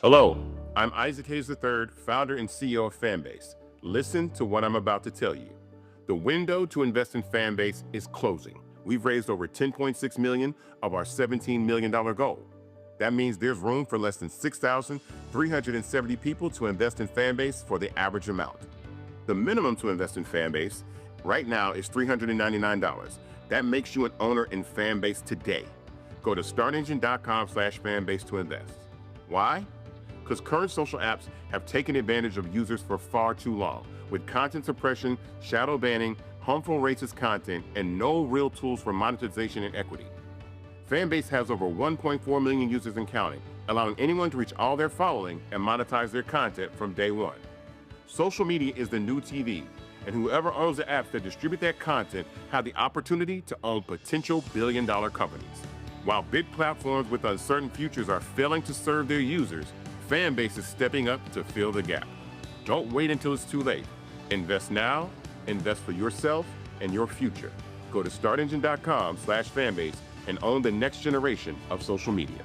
Hello, I'm Isaac Hayes III, founder and CEO of Fanbase. Listen to what I'm about to tell you. The window to invest in Fanbase is closing. We've raised over $10.6 million of our $17 million goal. That means there's room for less than 6,370 people to invest in Fanbase for the average amount. The minimum to invest in Fanbase right now is $399. That makes you an owner in Fanbase today. Go to startengine.com/fanbase to invest. Why? Because current social apps have taken advantage of users for far too long, with content suppression, shadow banning, harmful racist content, and no real tools for monetization and equity. Fanbase has over 1.4 million users and counting, allowing anyone to reach all their following and monetize their content from day one. Social media is the new TV, and whoever owns the apps that distribute that content have the opportunity to own potential billion-dollar companies. While big platforms with uncertain futures are failing to serve their users, Fanbase is stepping up to fill the gap. Don't wait until it's too late. Invest now, invest for yourself and your future. Go to startengine.com/fanbase and own the next generation of social media.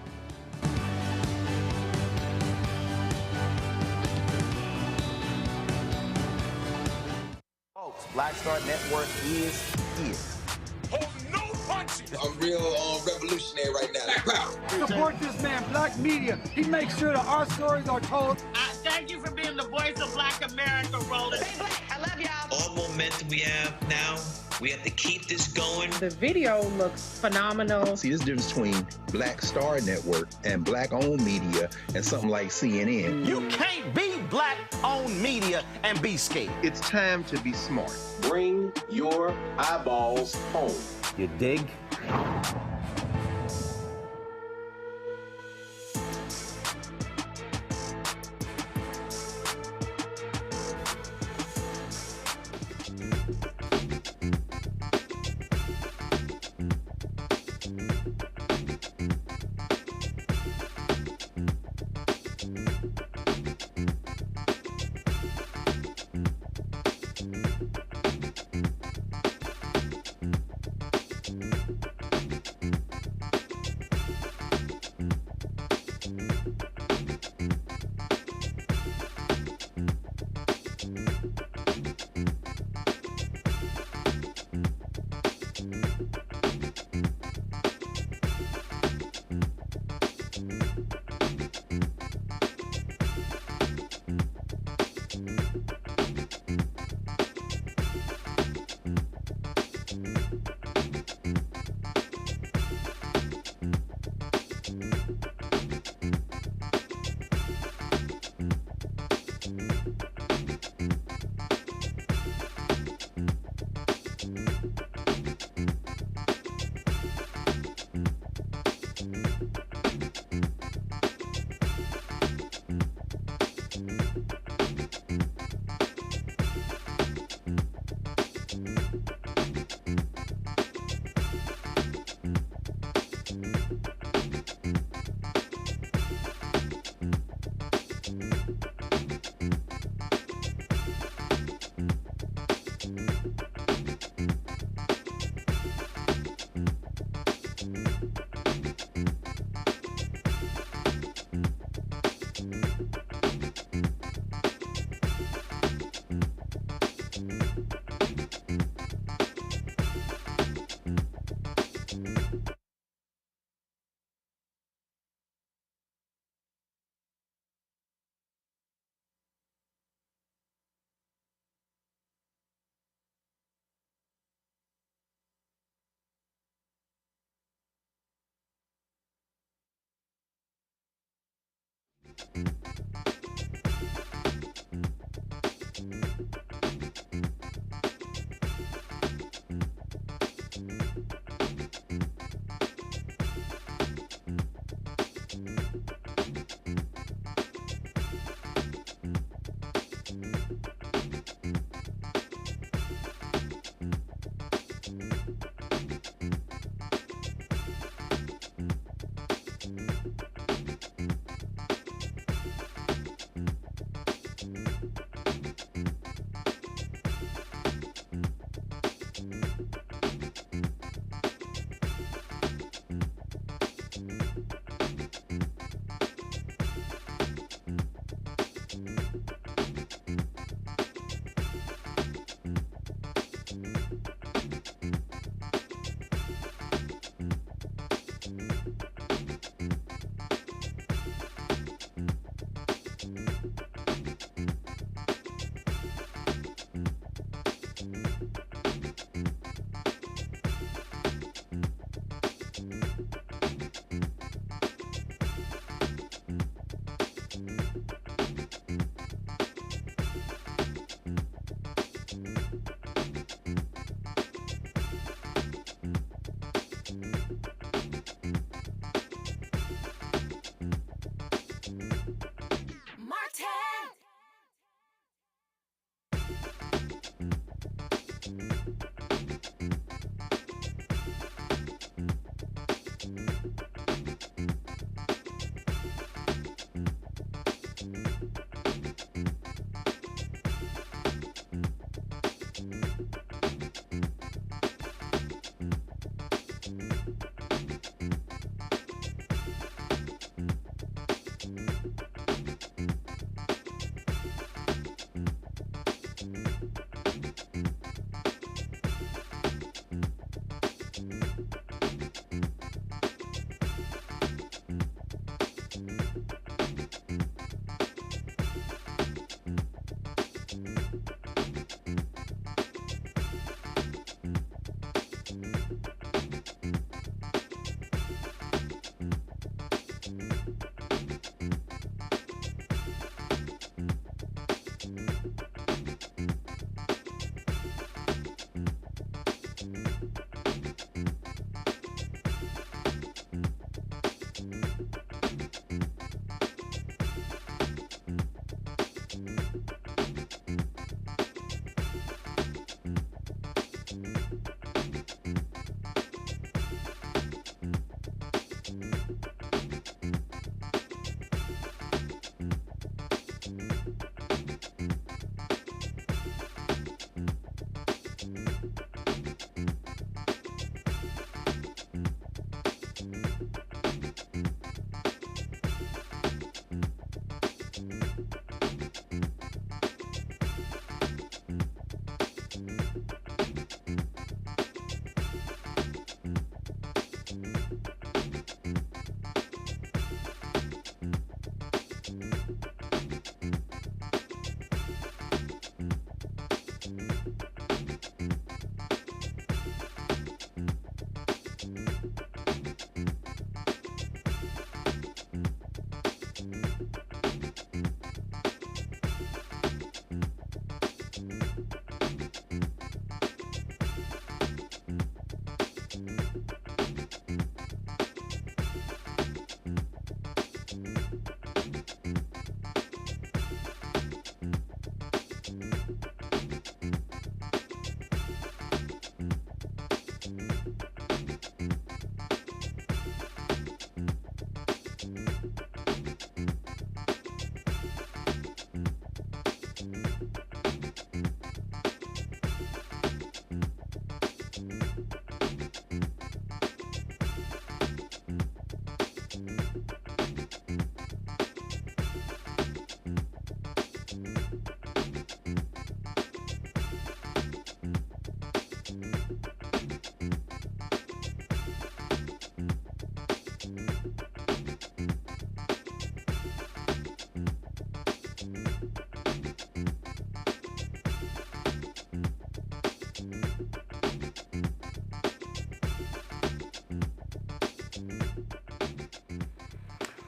Folks, Black Star Network is here. Hold no punches. I'm real revolutionary right now. Black power. Support this man, Black Media. He makes sure that our stories are told. Thank you for being the voice of Black America, Roland. Stay black. I love y'all. All momentum we have now, we have to keep this going. The video looks phenomenal. See, this difference between Black Star Network and Black-owned media and something like CNN. You can't be Black-owned media and be scared. It's time to be smart. Bring your eyeballs home. You dig?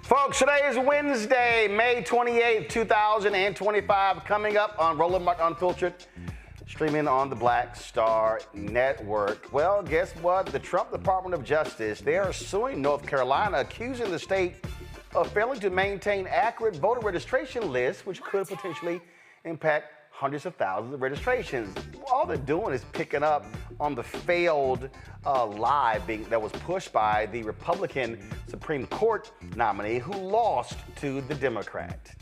Folks, today is Wednesday, May 28th, 2025, coming up on Roland Martin Unfiltered, streaming on the Black Star Network. Well, guess what? The Trump Department of Justice, they are suing North Carolina, accusing the state of failing to maintain accurate voter registration lists, which could potentially impact hundreds of thousands of registrations. All they're doing is picking up on the failed lie that was pushed by the Republican Supreme Court nominee who lost to the Democrat.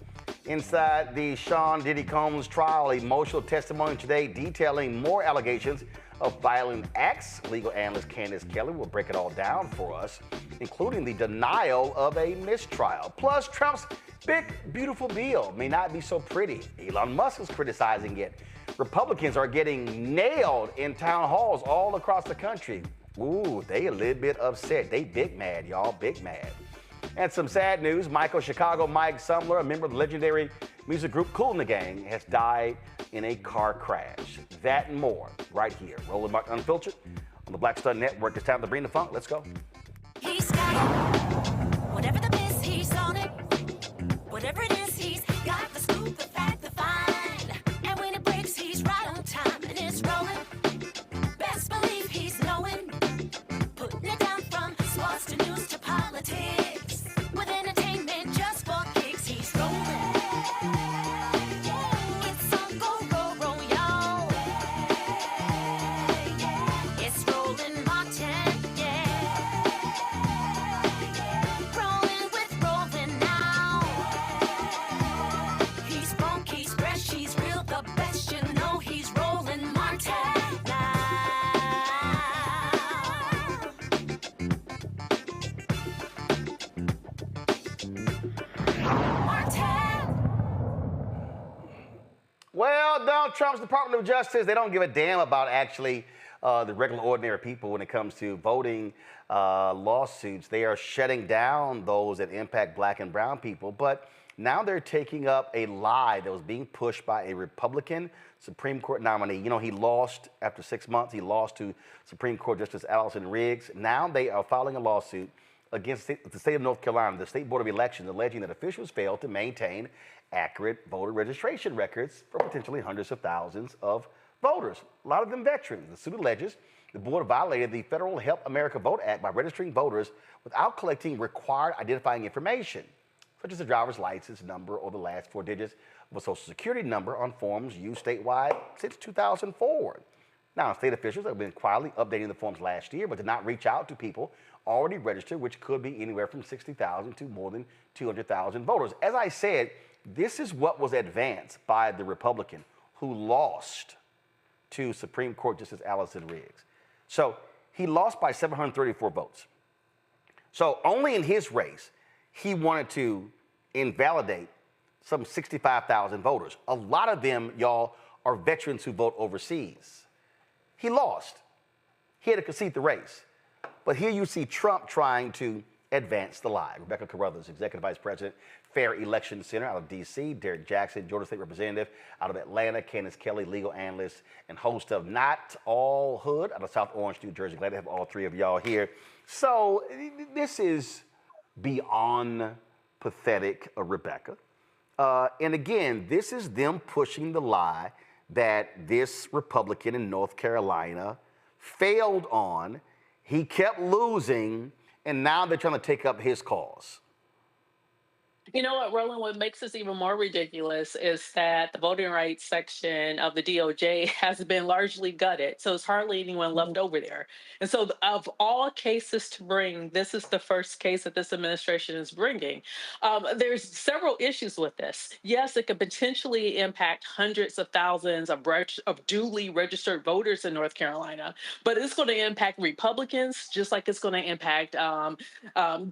Inside the Sean Diddy Combs trial, emotional testimony today detailing more allegations of violent acts. Legal analyst Candace Kelly will break it all down for us, including the denial of a mistrial. Plus, Trump's big, beautiful bill may not be so pretty. Elon Musk is criticizing it. Republicans are getting nailed in town halls all across the country. Ooh, they a little bit upset. They big mad, y'all, big mad. And some sad news, Chicago Mike Sumler, a member of the legendary music group Kool and the Gang, has died in a car crash. That and more right here. Roland Martin Unfiltered on the Black Star Network. It's time to bring the funk. Let's go. He's got it. Whatever the miss, he's on it. Whatever it is, he's got the scoop, the fact, the find. And when it breaks, he's right on time and it's rolling. Best believe he's knowing. Putting it down from sports to news to politics. With entertainment just for kicks, he's rolling. It's on go, roll, roll, y'all. Trump's Department of Justice, they don't give a damn about actually the regular, ordinary people when it comes to voting lawsuits. They are shutting down those that impact black and brown people. But now they're taking up a lie that was being pushed by a Republican Supreme Court nominee. You know, he lost after 6 months. He lost to Supreme Court Justice Allison Riggs. Now they are filing a lawsuit against the state of North Carolina, the State Board of Elections, alleging that officials failed to maintain accurate voter registration records for potentially hundreds of thousands of voters, a lot of them veterans. The suit alleges the board violated the Federal Help America Vote Act by registering voters without collecting required identifying information, such as a driver's license number or the last 4 digits of a social security number on forms used statewide since 2004. Now, state officials have been quietly updating the forms last year, but did not reach out to people already registered, which could be anywhere from 60,000 to more than 200,000 voters. As I said, this is what was advanced by the Republican who lost to Supreme Court Justice Allison Riggs. So he lost by 734 votes. So only in his race, he wanted to invalidate some 65,000 voters. A lot of them, y'all, are veterans who vote overseas. He lost. He had to concede the race. But here you see Trump trying to advance the lie. Rebecca Carruthers, Executive Vice President, Fair Election Center out of D.C., Derek Jackson, Georgia State Representative out of Atlanta, Candace Kelly, legal analyst and host of Not All Hood out of South Orange, New Jersey. Glad to have all three of y'all here. So this is beyond pathetic, Rebecca. And again, this is them pushing the lie that this Republican in North Carolina failed on. He kept losing, and now they're trying to take up his cause. You know what, Roland, what makes this even more ridiculous is that the voting rights section of the DOJ has been largely gutted. So it's hardly anyone left over there. And so of all cases to bring, this is the first case that this administration is bringing. There's several issues with this. Yes, it could potentially impact hundreds of thousands of duly registered voters in North Carolina, but it's going to impact Republicans just like it's going to impact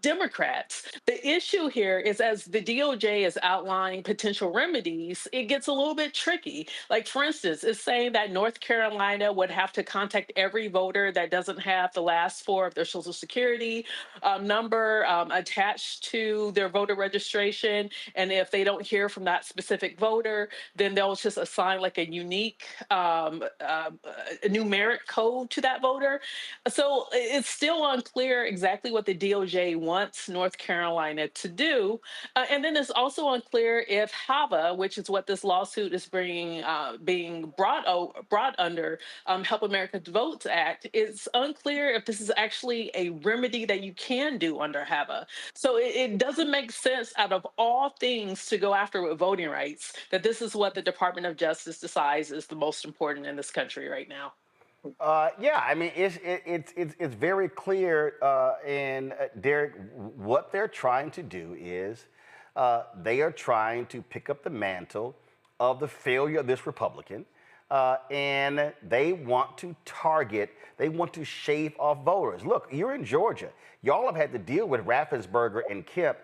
Democrats. The issue here is, as the DOJ is outlining potential remedies, it gets a little bit tricky. Like, for instance, it's saying that North Carolina would have to contact every voter that doesn't have the last 4 of their social security number attached to their voter registration. And if they don't hear from that specific voter, then they'll just assign like a unique numeric code to that voter. So it's still unclear exactly what the DOJ wants North Carolina to do. And then it's also unclear if HAVA, which is what this lawsuit is being brought under, Help America Vote Act, it's unclear if this is actually a remedy that you can do under HAVA. So it doesn't make sense, out of all things to go after with voting rights, that this is what the Department of Justice decides is the most important in this country right now. Yeah, I mean, it's very clear, and Derek, what they're trying to do is they are trying to pick up the mantle of the failure of this Republican, and they want to target, they want to shave off voters. Look, you're in Georgia. Y'all have had to deal with Raffensperger and Kemp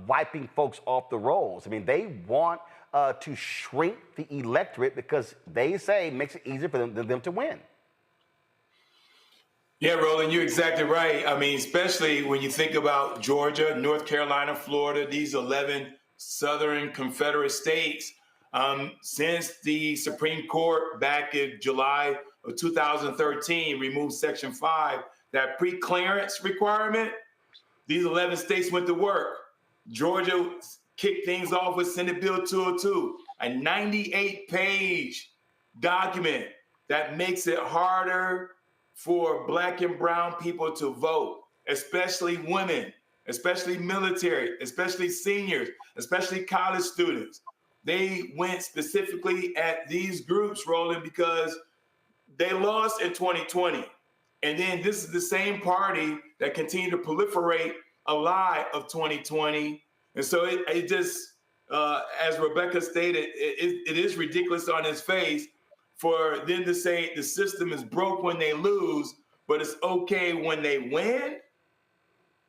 wiping folks off the rolls. I mean, they want to shrink the electorate because they say it makes it easier for them to win. Yeah, Roland, you're exactly right. I mean, especially when you think about Georgia, North Carolina, Florida, these 11 Southern Confederate states, since the Supreme Court back in July of 2013 removed Section 5, that pre-clearance requirement, these 11 states went to work. Georgia kicked things off with Senate Bill 202, a 98-page document that makes it harder for Black and brown people to vote, especially women, especially military, especially seniors, especially college students. They went specifically at these groups, Roland, because they lost in 2020. And then this is the same party that continued to proliferate a lie of 2020. And so it just, as Rebecca stated, it is ridiculous on its face for them to say the system is broke when they lose, but it's okay when they win.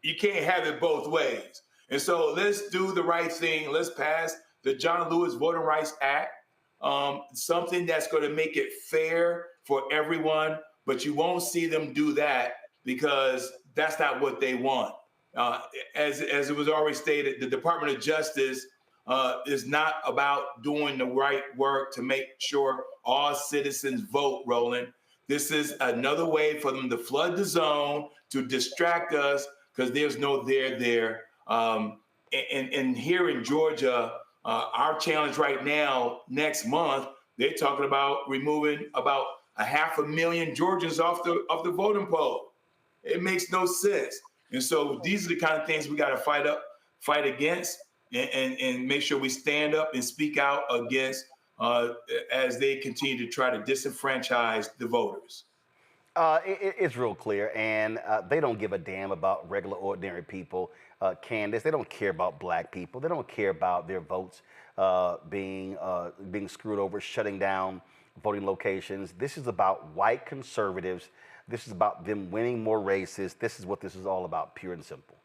You can't have it both ways. And so let's do the right thing. Let's pass the John Lewis Voting Rights Act. something that's going to make it fair for everyone, but you won't see them do that because that's not what they want. As it was already stated, the Department of Justice is not about doing the right work to make sure all citizens vote, Roland. This is another way for them to flood the zone, to distract us, because there's no there. And here in Georgia, our challenge right now, next month, they're talking about removing about 500,000 Georgians off the voting poll. It makes no sense. And so these are the kind of things we got to fight against, and make sure we stand up and speak out against as they continue to try to disenfranchise the voters. It's real clear, and they don't give a damn about regular, ordinary people. Candace, they don't care about black people. They don't care about their votes being screwed over, shutting down voting locations. This is about white conservatives. This is about them winning more races. This is what this is all about, pure and simple.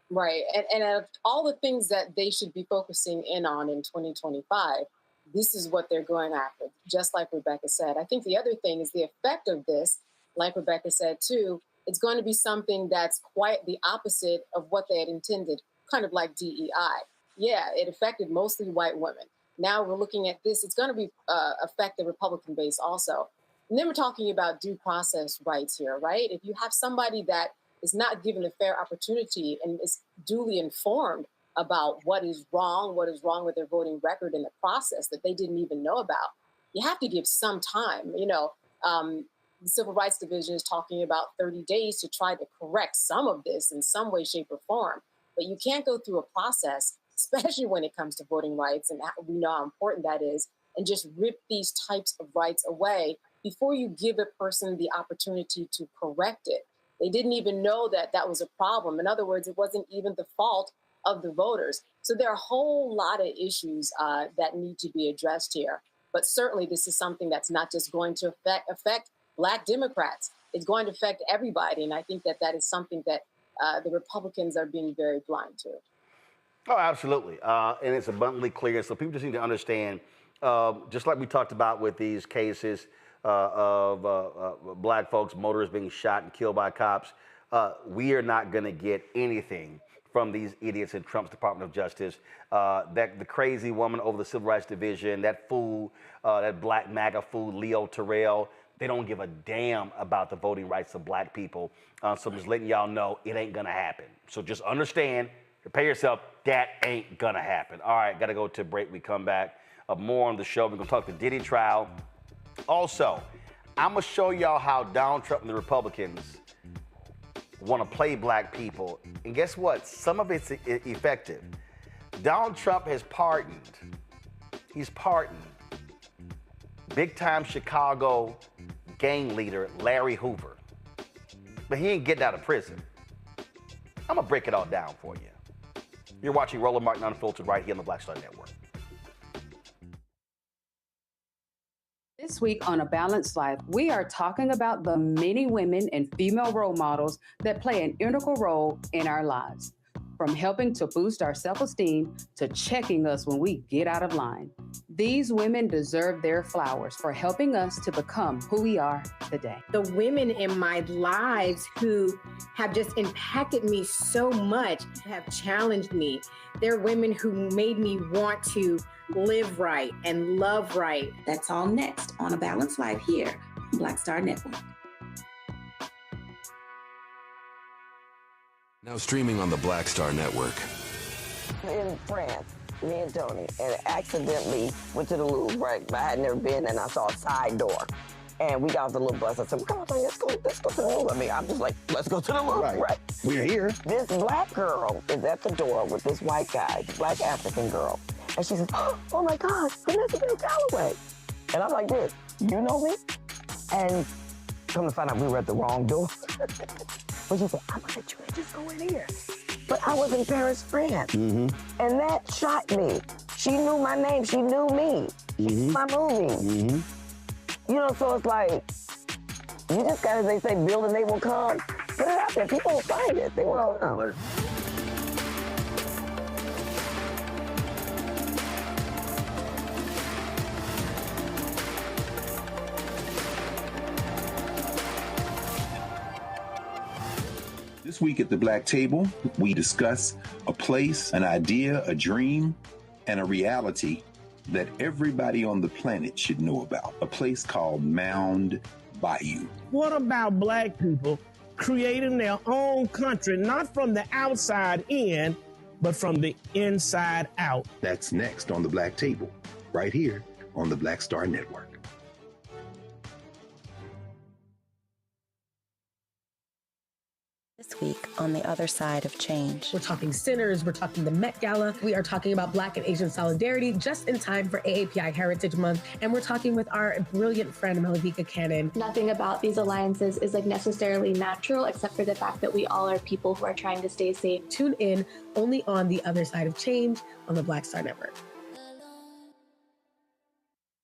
Right. And of all the things that they should be focusing in on in 2025, this is what they're going after, just like Rebecca said. I think the other thing is the effect of this, like Rebecca said too, it's going to be something that's quite the opposite of what they had intended, kind of like DEI. Yeah, it affected mostly white women. Now we're looking at this, it's going to be affect the Republican base also. And then we're talking about due process rights here, right? If you have somebody that is not given a fair opportunity and is duly informed about what is wrong with their voting record in the process that they didn't even know about, you have to give some time. The Civil Rights Division is talking about 30 days to try to correct some of this in some way, shape, or form. But you can't go through a process, especially when it comes to voting rights, and we know how important that is, and just rip these types of rights away before you give a person the opportunity to correct it. They didn't even know that that was a problem. In other words, it wasn't even the fault of the voters. So there are a whole lot of issues that need to be addressed here. But certainly this is something that's not just going to affect Black Democrats. It's going to affect everybody. And I think that is something that the Republicans are being very blind to. Oh, absolutely. And it's abundantly clear. So people just need to understand, just like we talked about with these cases of black folks, motorists being shot and killed by cops, we are not going to get anything from these idiots in Trump's Department of Justice. That the crazy woman over the Civil Rights Division, that fool, that black MAGA fool, Leo Terrell, they don't give a damn about the voting rights of black people. So I'm just letting y'all know it ain't gonna happen. So just understand, prepare yourself, that ain't gonna happen. All right, gotta go to a break. We come back. More on the show. We're gonna talk the Diddy trial. Also, I'm gonna show y'all how Donald Trump and the Republicans want to play black people. And guess what? Some of it's effective. Donald Trump has pardoned. He's pardoned big-time Chicago gang leader Larry Hoover. But he ain't getting out of prison. I'm going to break it all down for you. You're watching Roland Martin Unfiltered right here on the Black Star Network. This week on A Balanced Life, we are talking about the many women and female role models that play an integral role in our lives, from helping to boost our self-esteem to checking us when we get out of line. These women deserve their flowers for helping us to become who we are today. The women in my lives who have just impacted me so much have challenged me. They're women who made me want to live right and love right. That's all next on A Balanced Life here on Black Star Network. Now streaming on the Black Star Network. In France, me and Tony, and accidentally went to the Louvre, right? I had never been, and I saw a side door. And we got off the little bus. I said, come on, Tony, let's go to the Louvre. I mean, I'm just like, let's go to the Louvre, right? We're here. This black girl is at the door with this white guy, black African girl. And she says, oh my gosh, Vanessa Bell Calloway. And I'm like this, you know me? And come to find out we were at the wrong door. But she said, I'm gonna let you just go in here. But I was in Paris, France. Mm-hmm. And that shocked me. She knew my name, she knew me. She knew my movie. Mm-hmm. You know, so it's like, you just gotta, they say, build and they will come. Put it out there, people will find it, they will come. This week at the Black Table, we discuss a place, an idea, a dream, and a reality that everybody on the planet should know about. A place called Mound Bayou. What about black people creating their own country, not from the outside in, but from the inside out? That's next on the Black Table, right here on the Black Star Network. This week on The Other Side of Change. We're talking sinners, we're talking the Met Gala, we are talking about Black and Asian solidarity just in time for AAPI Heritage Month, and we're talking with our brilliant friend Malavika Cannon. Nothing about these alliances is necessarily natural, except for the fact that we all are people who are trying to stay safe. Tune in only on The Other Side of Change on the Black Star Network.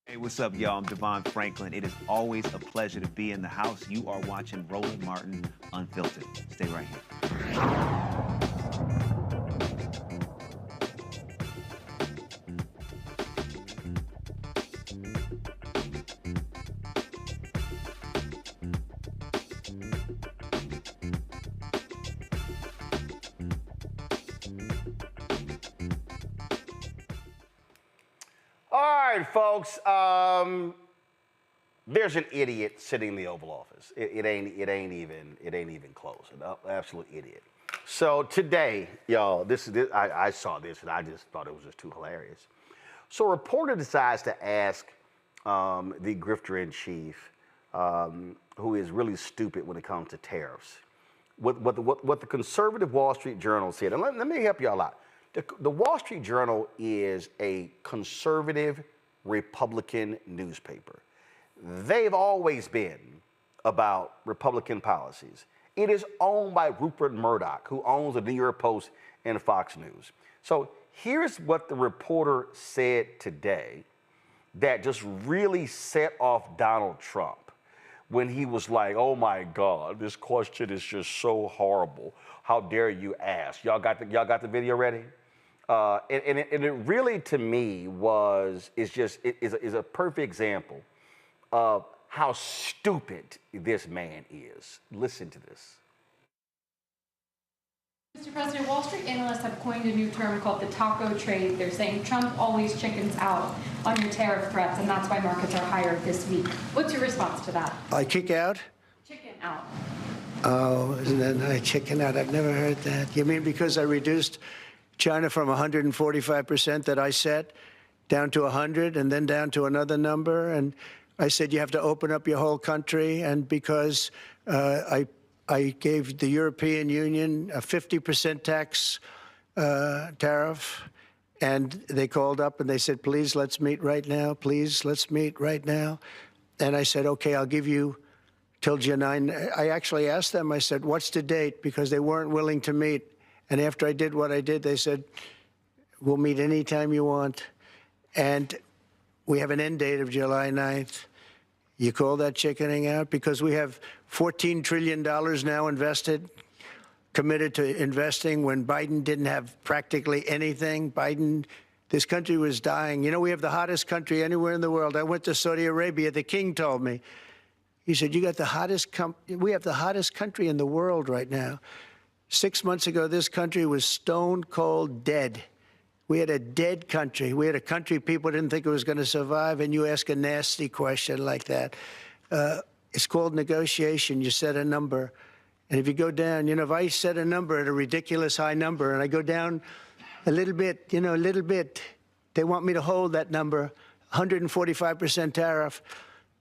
Hey, what's up, y'all? I'm Devon Franklin. It is always a pleasure to be in the house. You are watching Roland Martin Unfiltered. Stay right here. All right, folks. There's an idiot sitting in the Oval Office. It ain't even close. An absolute idiot. So today, y'all, I saw this and I just thought it was just too hilarious. So a reporter decides to ask the grifter in chief, who is really stupid when it comes to tariffs, what the conservative Wall Street Journal said. And let me help y'all out. The Wall Street Journal is a conservative Republican newspaper. They've always been about Republican policies. It is owned by Rupert Murdoch, who owns the New York Post and Fox News. So here's what the reporter said today that just really set off Donald Trump when he was like, oh my God, this question is just so horrible. How dare you ask? Y'all got the video ready? And it really, to me, is a perfect example of how stupid this man is. Listen to this. Mr. President, Wall Street analysts have coined a new term called the taco trade. They're saying Trump always chickens out on your tariff threats, and that's why markets are higher this week. What's your response to that? I kick out? Chicken out. Oh, isn't that nice? Chicken out. I've never heard that. You mean because I reduced China from 145% that I set down to 100 and then down to another number? And I said you have to open up your whole country. And because I gave the European Union a 50% tax tariff, and they called up and they said, please, let's meet right now. Please, let's meet right now. And I said, OK, I'll give you till July 9. I actually asked them, I said, what's the date? Because they weren't willing to meet. And after I did what I did, they said, we'll meet anytime you want. And we have an end date of July 9th. You call that chickening out? Because we have $14 trillion now invested, committed to investing when Biden didn't have practically anything. This country was dying. You know, we have the hottest country anywhere in the world. I went to Saudi Arabia. The king told me, he said, we have the hottest country in the world right now. 6 months ago, this country was stone cold dead. We had a dead country. We had a country people didn't think it was going to survive, and you ask a nasty question like that. It's called negotiation. You set a number. And if you go down, if I set a number at a ridiculous high number and I go down a little bit, they want me to hold that number, 145% tariff.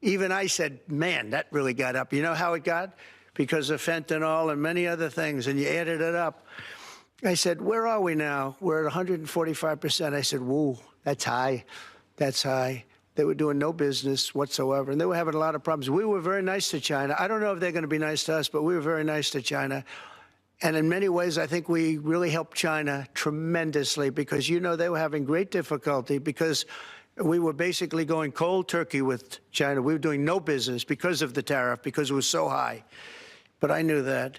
Even I said, man, that really got up. You know how it got? Because of fentanyl and many other things, and you added it up. I said, where are we now? We're at 145%. I said, whoa, that's high. That's high. They were doing no business whatsoever, and they were having a lot of problems. We were very nice to China. I don't know if they're going to be nice to us, but we were very nice to China. And in many ways, I think we really helped China tremendously because, they were having great difficulty because we were basically going cold turkey with China. We were doing no business because of the tariff, because it was so high. But I knew that.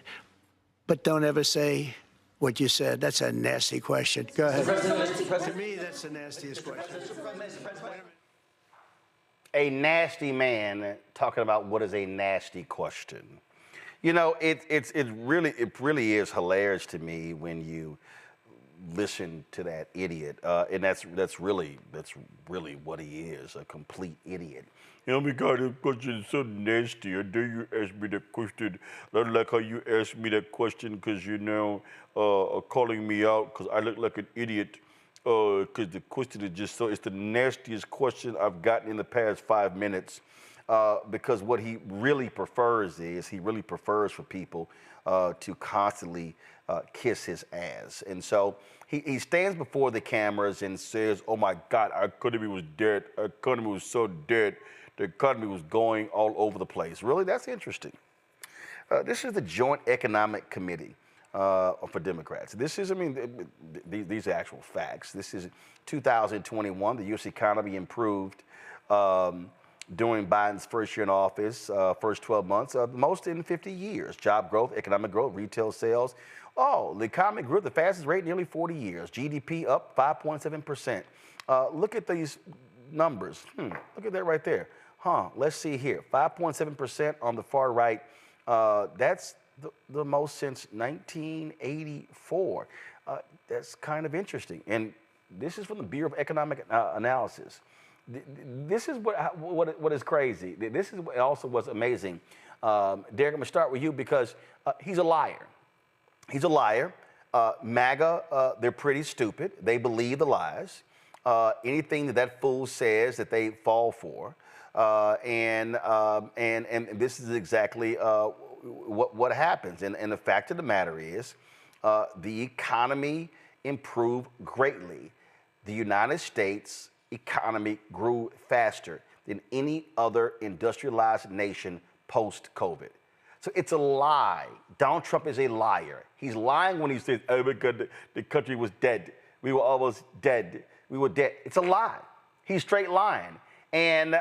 But don't ever say what you said. That's a nasty question. Go ahead. To me, that's the nastiest question. A nasty man talking about what is a nasty question. You know, it really is hilarious to me when you listen to that idiot, and that's really what he is, a complete idiot. Oh my God, that question is so nasty. I dare you ask me that question. I don't like how you asked me that question because you're now calling me out because I look like an idiot. Because the question is just so, it's the nastiest question I've gotten in the past 5 minutes. Because what he really prefers is, he really prefers for people to constantly kiss his ass. And so he stands before the cameras and says, oh my God, our economy was dead. Our economy was so dead. The economy was going all over the place. Really, that's interesting. This is the Joint Economic Committee for Democrats. This is, I mean, these are actual facts. This is 2021. The U.S. economy improved during Biden's first year in office, first 12 months, most in 50 years. Job growth, economic growth, retail sales. Oh, the economy grew at the fastest rate in nearly 40 years. GDP up 5.7%. Look at these numbers. Look at that right there. Let's see here. 5.7% on the far right. That's the most since 1984. That's kind of interesting. And this is from the Bureau of Economic Analysis. This is what is crazy. This is also what's amazing. Derek, I'm going to start with you because he's a liar. He's a liar. MAGA, they're pretty stupid. They believe the lies. Anything that fool says that they fall for. And this is exactly what happens. And the fact of the matter is, the economy improved greatly. The United States economy grew faster than any other industrialized nation post-COVID. So it's a lie. Donald Trump is a liar. He's lying when he says, oh my God, the country was dead. We were almost dead. We were dead. It's a lie. He's straight lying. And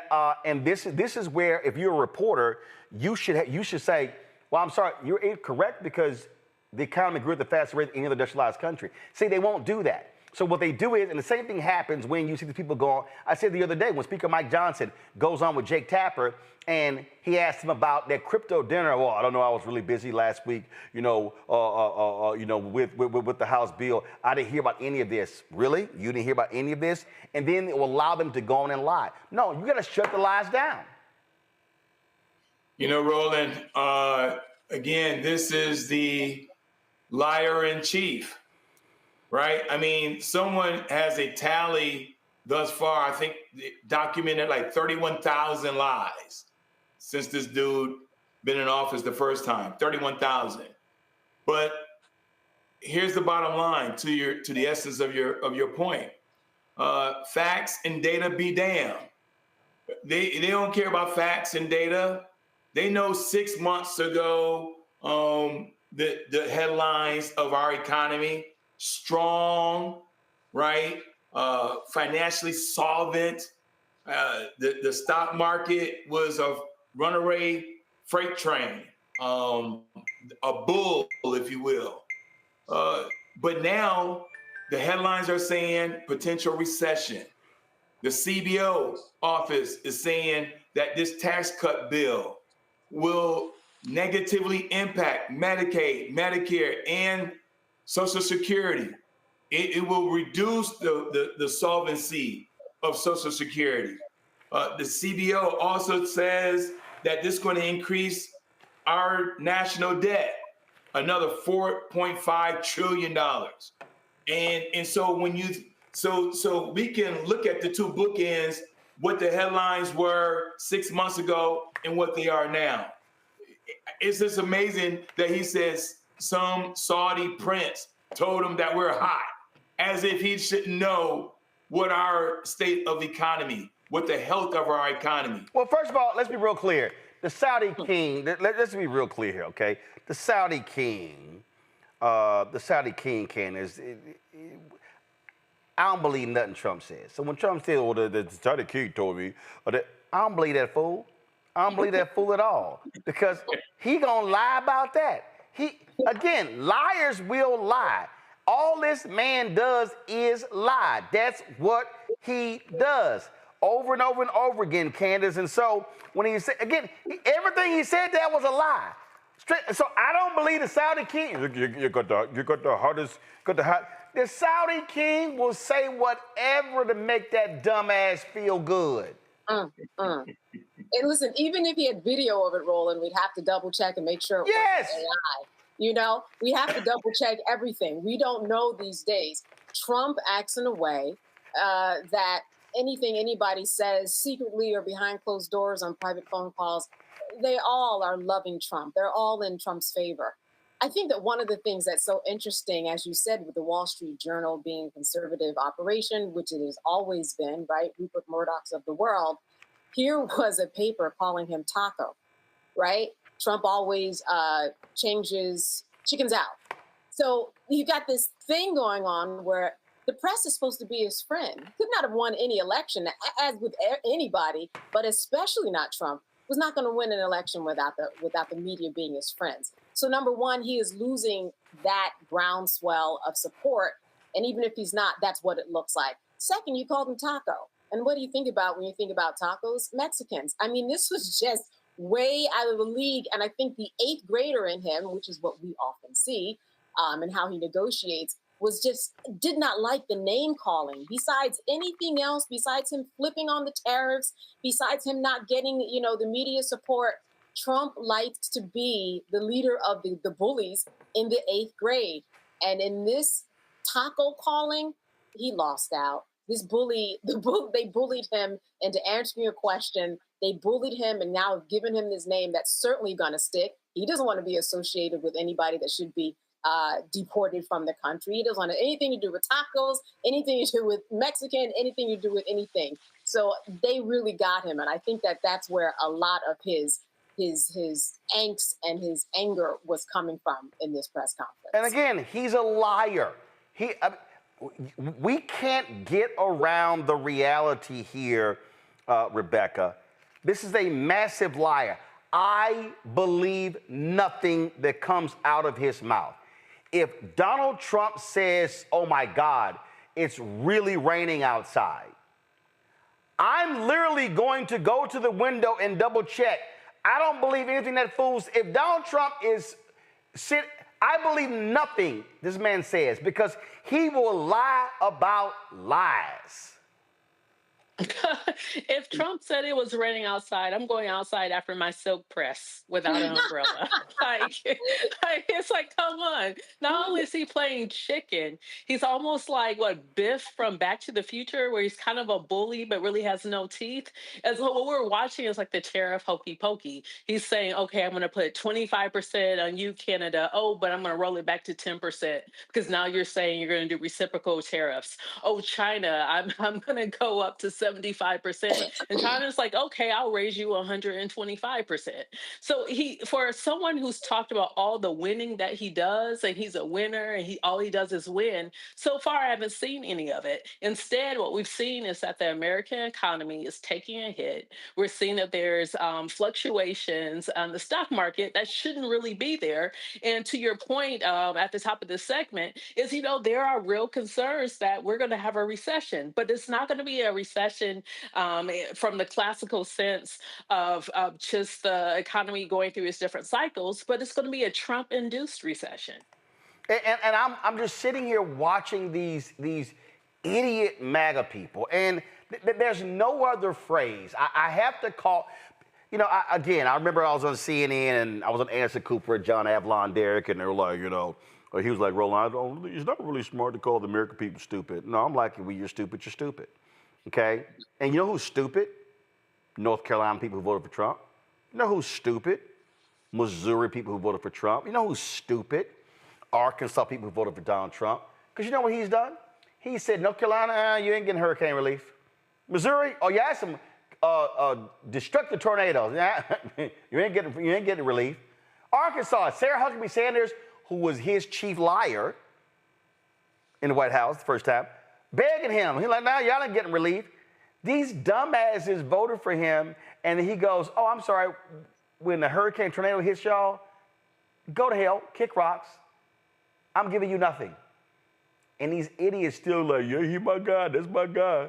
this is where, if you're a reporter, you should say, well, I'm sorry, you're incorrect because the economy grew at the fastest rate of any other industrialized country. See, they won't do that. So what they do is, and the same thing happens when you see the people go on. I said the other day when Speaker Mike Johnson goes on with Jake Tapper and he asked him about that crypto dinner. Well, I don't know. I was really busy last week, with the House bill. I didn't hear about any of this. Really? You didn't hear about any of this? And then it will allow them to go on and lie. No, you got to shut the lies down. You know, Roland, again, this is the liar in chief. Right? I mean, someone has a tally thus far, I think documented like 31,000 lies since this dude been in office the first time, 31,000. But here's the bottom line to the essence of your point. Facts and data be damned. They don't care about facts and data. They know 6 months ago the headlines of our economy. Strong, right? Financially solvent. The stock market was a runaway freight train, a bull, if you will. But now the headlines are saying potential recession. The CBO office is saying that this tax cut bill will negatively impact Medicaid, Medicare, and Social Security. It will reduce the solvency of Social Security. The CBO also says that this is going to increase our national debt, another $4.5 trillion. And so when so we can look at the two bookends, what the headlines were 6 months ago and what they are now. It's just amazing that he says some Saudi prince told him that we're hot, as if he shouldn't know what our state of economy, what the health of our economy. Well, first of all, let's be real clear. The Saudi king, let's be real clear here, okay? The Saudi king, Ken, is, I don't believe nothing Trump says. So when Trump says, well, the Saudi king told me, I don't believe that fool. I don't believe that fool at all, because he gonna lie about that. Again, liars will lie. All this man does is lie. That's what he does over and over and over again, Candace. And so when he said, again, everything he said that was a lie. So I don't believe the Saudi king. You got the hottest, The Saudi king will say whatever to make that dumbass feel good. And listen, even if he had video of it rolling, we'd have to double check and make sure it wasn't AI. You know, we have to double check everything. We don't know these days. Trump acts in a way that anything anybody says secretly or behind closed doors on private phone calls, they all are loving Trump. They're all in Trump's favor. I think that one of the things that's so interesting, as you said, with the Wall Street Journal being a conservative operation, which it has always been, right? Rupert Murdoch's of the world. Here was a paper calling him Taco, right? Trump always changes chickens out. So you got this thing going on where the press is supposed to be his friend. He could not have won any election, as with anybody, but especially not Trump. Was not going to win an election without the media being his friends. So number one, he is losing that groundswell of support. And even if he's not, that's what it looks like. Second, you called him Taco. And what do you think about when you think about tacos? Mexicans. I mean, this was just way out of the league. And I think the 8th grader in him, which is what we often see, and how he negotiates, was just did not like the name calling. Besides anything else, besides him flipping on the tariffs, besides him not getting, the media support, Trump liked to be the leader of the bullies in the 8th grade. And in this taco calling, he lost out. This they bullied him into answering a question. They bullied him and now have given him this name that's certainly going to stick. He doesn't want to be associated with anybody that should be deported from the country. He doesn't want anything to do with tacos, anything to do with Mexican, anything to do with anything. So they really got him. And I think that that's where a lot of his angst and his anger was coming from in this press conference. And again, he's a liar. We can't get around the reality here, Rebecca. This is a massive liar. I believe nothing that comes out of his mouth. If Donald Trump says, oh my God, it's really raining outside, I'm literally going to go to the window and double check. I don't believe anything that fools. If Donald Trump I believe nothing this man says because he will lie about lies. If Trump said it was raining outside, I'm going outside after my silk press without an umbrella. It's like, come on. Not only is he playing chicken, he's almost like Biff from Back to the Future, where he's kind of a bully but really has no teeth. And so what we're watching is like the tariff hokey pokey. He's saying, okay, I'm going to put 25% on you, Canada. Oh, but I'm going to roll it back to 10% because now you're saying you're going to do reciprocal tariffs. Oh, China, I'm going to go up to 75%. And China's like, okay, I'll raise you 125%. So for someone who's talked about all the winning that he does, and he's a winner, and all he does is win, so far I haven't seen any of it. Instead, what we've seen is that the American economy is taking a hit. We're seeing that there's fluctuations on the stock market that shouldn't really be there. And to your point at the top of this segment is, there are real concerns that we're going to have a recession, but it's not going to be a recession from the classical sense of just the economy going through its different cycles, but it's going to be a Trump-induced recession. And I'm just sitting here watching these idiot MAGA people, and there's no other phrase. I have to call. I remember I was on CNN and I was on Anderson Cooper, John Avlon, Derek, and they were like, he was like, Roland, it's not really smart to call the American people stupid. No, I'm like, well, you're stupid, you're stupid. Okay? And you know who's stupid? North Carolina people who voted for Trump. You know who's stupid? Missouri people who voted for Trump. You know who's stupid? Arkansas people who voted for Donald Trump. Because you know what he's done? He said, North Carolina, you ain't getting hurricane relief. Missouri, oh, you had some destructive tornadoes. Yeah, you ain't getting relief. Arkansas, Sarah Huckabee Sanders, who was his chief liar in the White House the first time, begging him. He's like, no, y'all ain't getting relief. These dumbasses voted for him, and then he goes, oh, I'm sorry, when the hurricane tornado hits y'all, go to hell, kick rocks. I'm giving you nothing. And these idiots still like, yeah, he's my guy, that's my guy.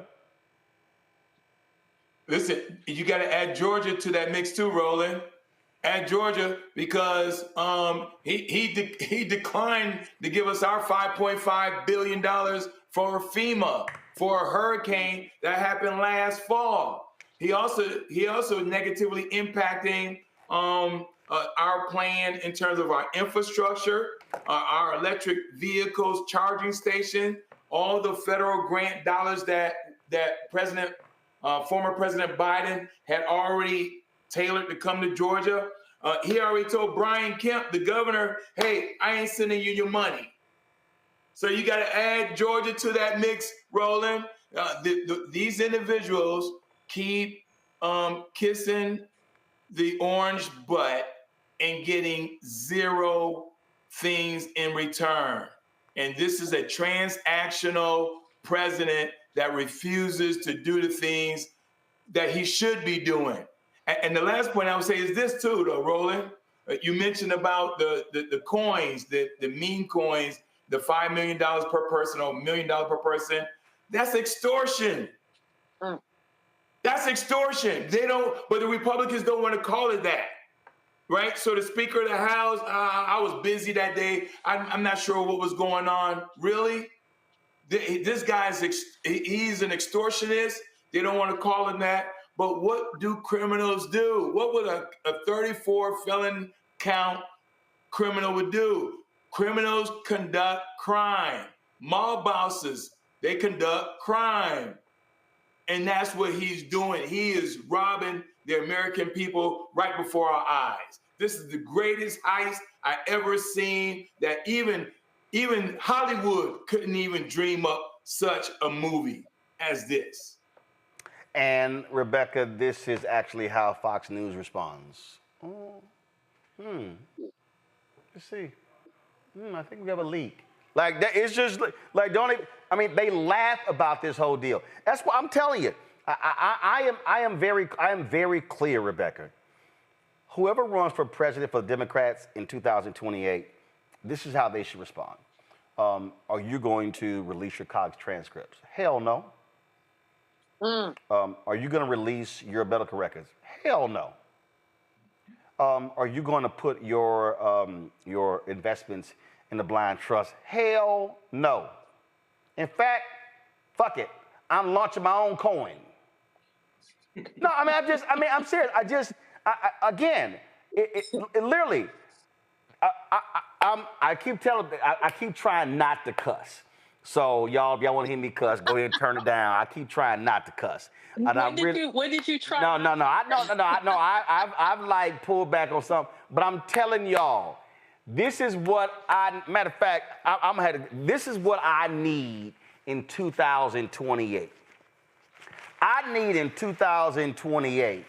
Listen, you got to add Georgia to that mix too, Roland. at Georgia because he declined to give us our $5.5 billion for FEMA for a hurricane that happened last fall. He also negatively impacting our plan in terms of our infrastructure, our electric vehicles charging station, all the federal grant dollars that former President Biden had already tailored to come to Georgia. He already told Brian Kemp, the governor, hey, I ain't sending you your money. So you got to add Georgia to that mix, Roland. These individuals keep kissing the orange butt and getting zero things in return. And this is a transactional president that refuses to do the things that he should be doing. And the last point I would say is this too, though, Roland. You mentioned about the coins, the meme coins, the $5 million per person or $1 million per person. That's extortion. That's extortion. But the Republicans don't want to call it that, right? So the Speaker of the House, I was busy that day. I'm not sure what was going on. Really? This guy's, he's an extortionist. They don't want to call him that. But what do criminals do? What would a 34 felon count criminal would do? Criminals conduct crime. Mob bosses, they conduct crime. And that's what he's doing. He is robbing the American people right before our eyes. This is the greatest heist I ever seen that even Hollywood couldn't even dream up such a movie as this. And Rebecca, this is actually how Fox News responds. Let's see. I think we have a leak. Like that, it's just like don't even, I mean, they laugh about this whole deal. That's what I'm telling you. I am very clear, Rebecca. Whoever runs for president for the Democrats in 2028, this is how they should respond. Are you going to release your college transcripts? Hell no. Are you going to release your medical records? Hell no. Are you going to put your investments in the blind trust? Hell no. In fact, fuck it. I'm launching my own coin. No, I mean, I'm serious. Again, it literally, I keep trying not to cuss. So y'all, if y'all want to hear me cuss, go ahead and turn it down. I keep trying not to cuss. And when did you try? I've like pulled back on something, but I'm telling y'all, this is what matter of fact, this is what I need in 2028. I need in 2028,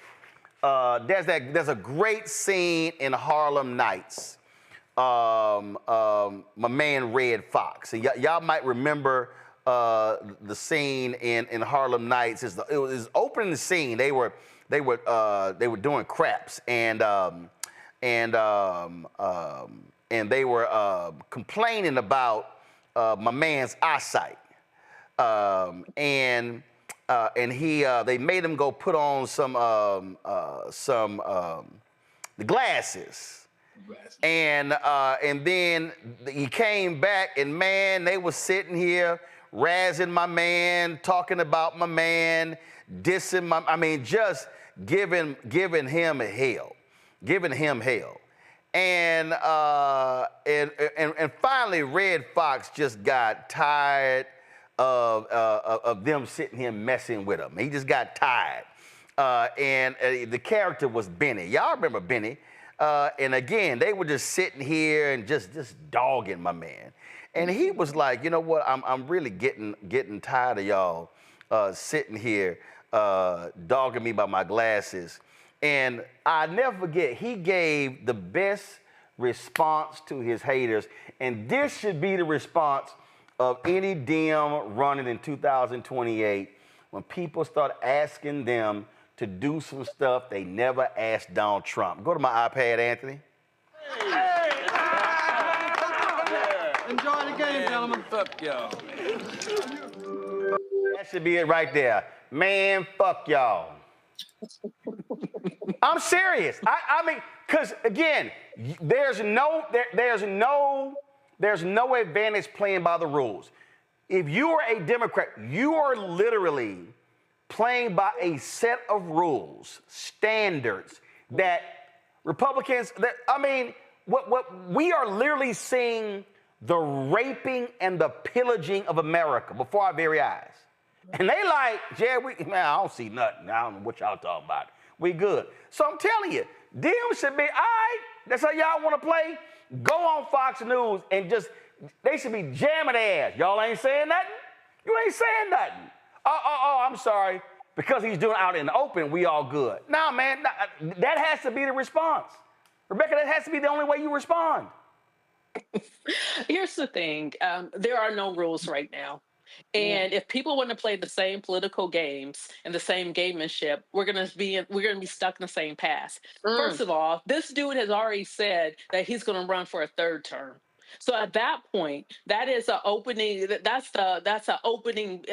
there's a great scene in Harlem Nights. My man Red Fox. And y'all might remember the scene in Harlem Nights. It was his opening scene. They were doing craps and they were complaining about my man's eyesight. And they made him go put on the glasses. And then he came back, and man, they were sitting here razzing my man, talking about my man, dissing just giving him hell. And finally, Red Fox just got tired of them sitting here messing with him. He just got tired. And the character was Benny. Y'all remember Benny? And again, they were just sitting here and just dogging my man. And he was like, you know what? I'm really getting tired of y'all sitting here dogging me by my glasses. And I never forget, he gave the best response to his haters. And this should be the response of any DM running in 2028 when people start asking them to do some stuff they never asked Donald Trump. Go to my iPad, Anthony. Enjoy the game, gentlemen. Fuck y'all. That should be it right there. Man, fuck y'all. I'm serious. I mean, because again, there's no advantage playing by the rules. If you are a Democrat, you are literally playing by a set of rules, standards that Republicans. What we are literally seeing the raping and the pillaging of America before our very eyes. And they like, man, I don't see nothing. I don't know what y'all talking about. We good. So I'm telling you, them should be, all right, that's how y'all want to play. Go on Fox News and they should be jamming their ass. Y'all ain't saying nothing? You ain't saying nothing. Oh, I'm sorry. Because he's doing it out in the open, we all good. Nah, man, that has to be the response. Rebecca, that has to be the only way you respond. Here's the thing. There are no rules right now. And if people want to play the same political games and the same gamemanship, we're gonna be stuck in the same path. First of all, this dude has already said that he's gonna run for a third term. So at that point, that is an opening. That's an opening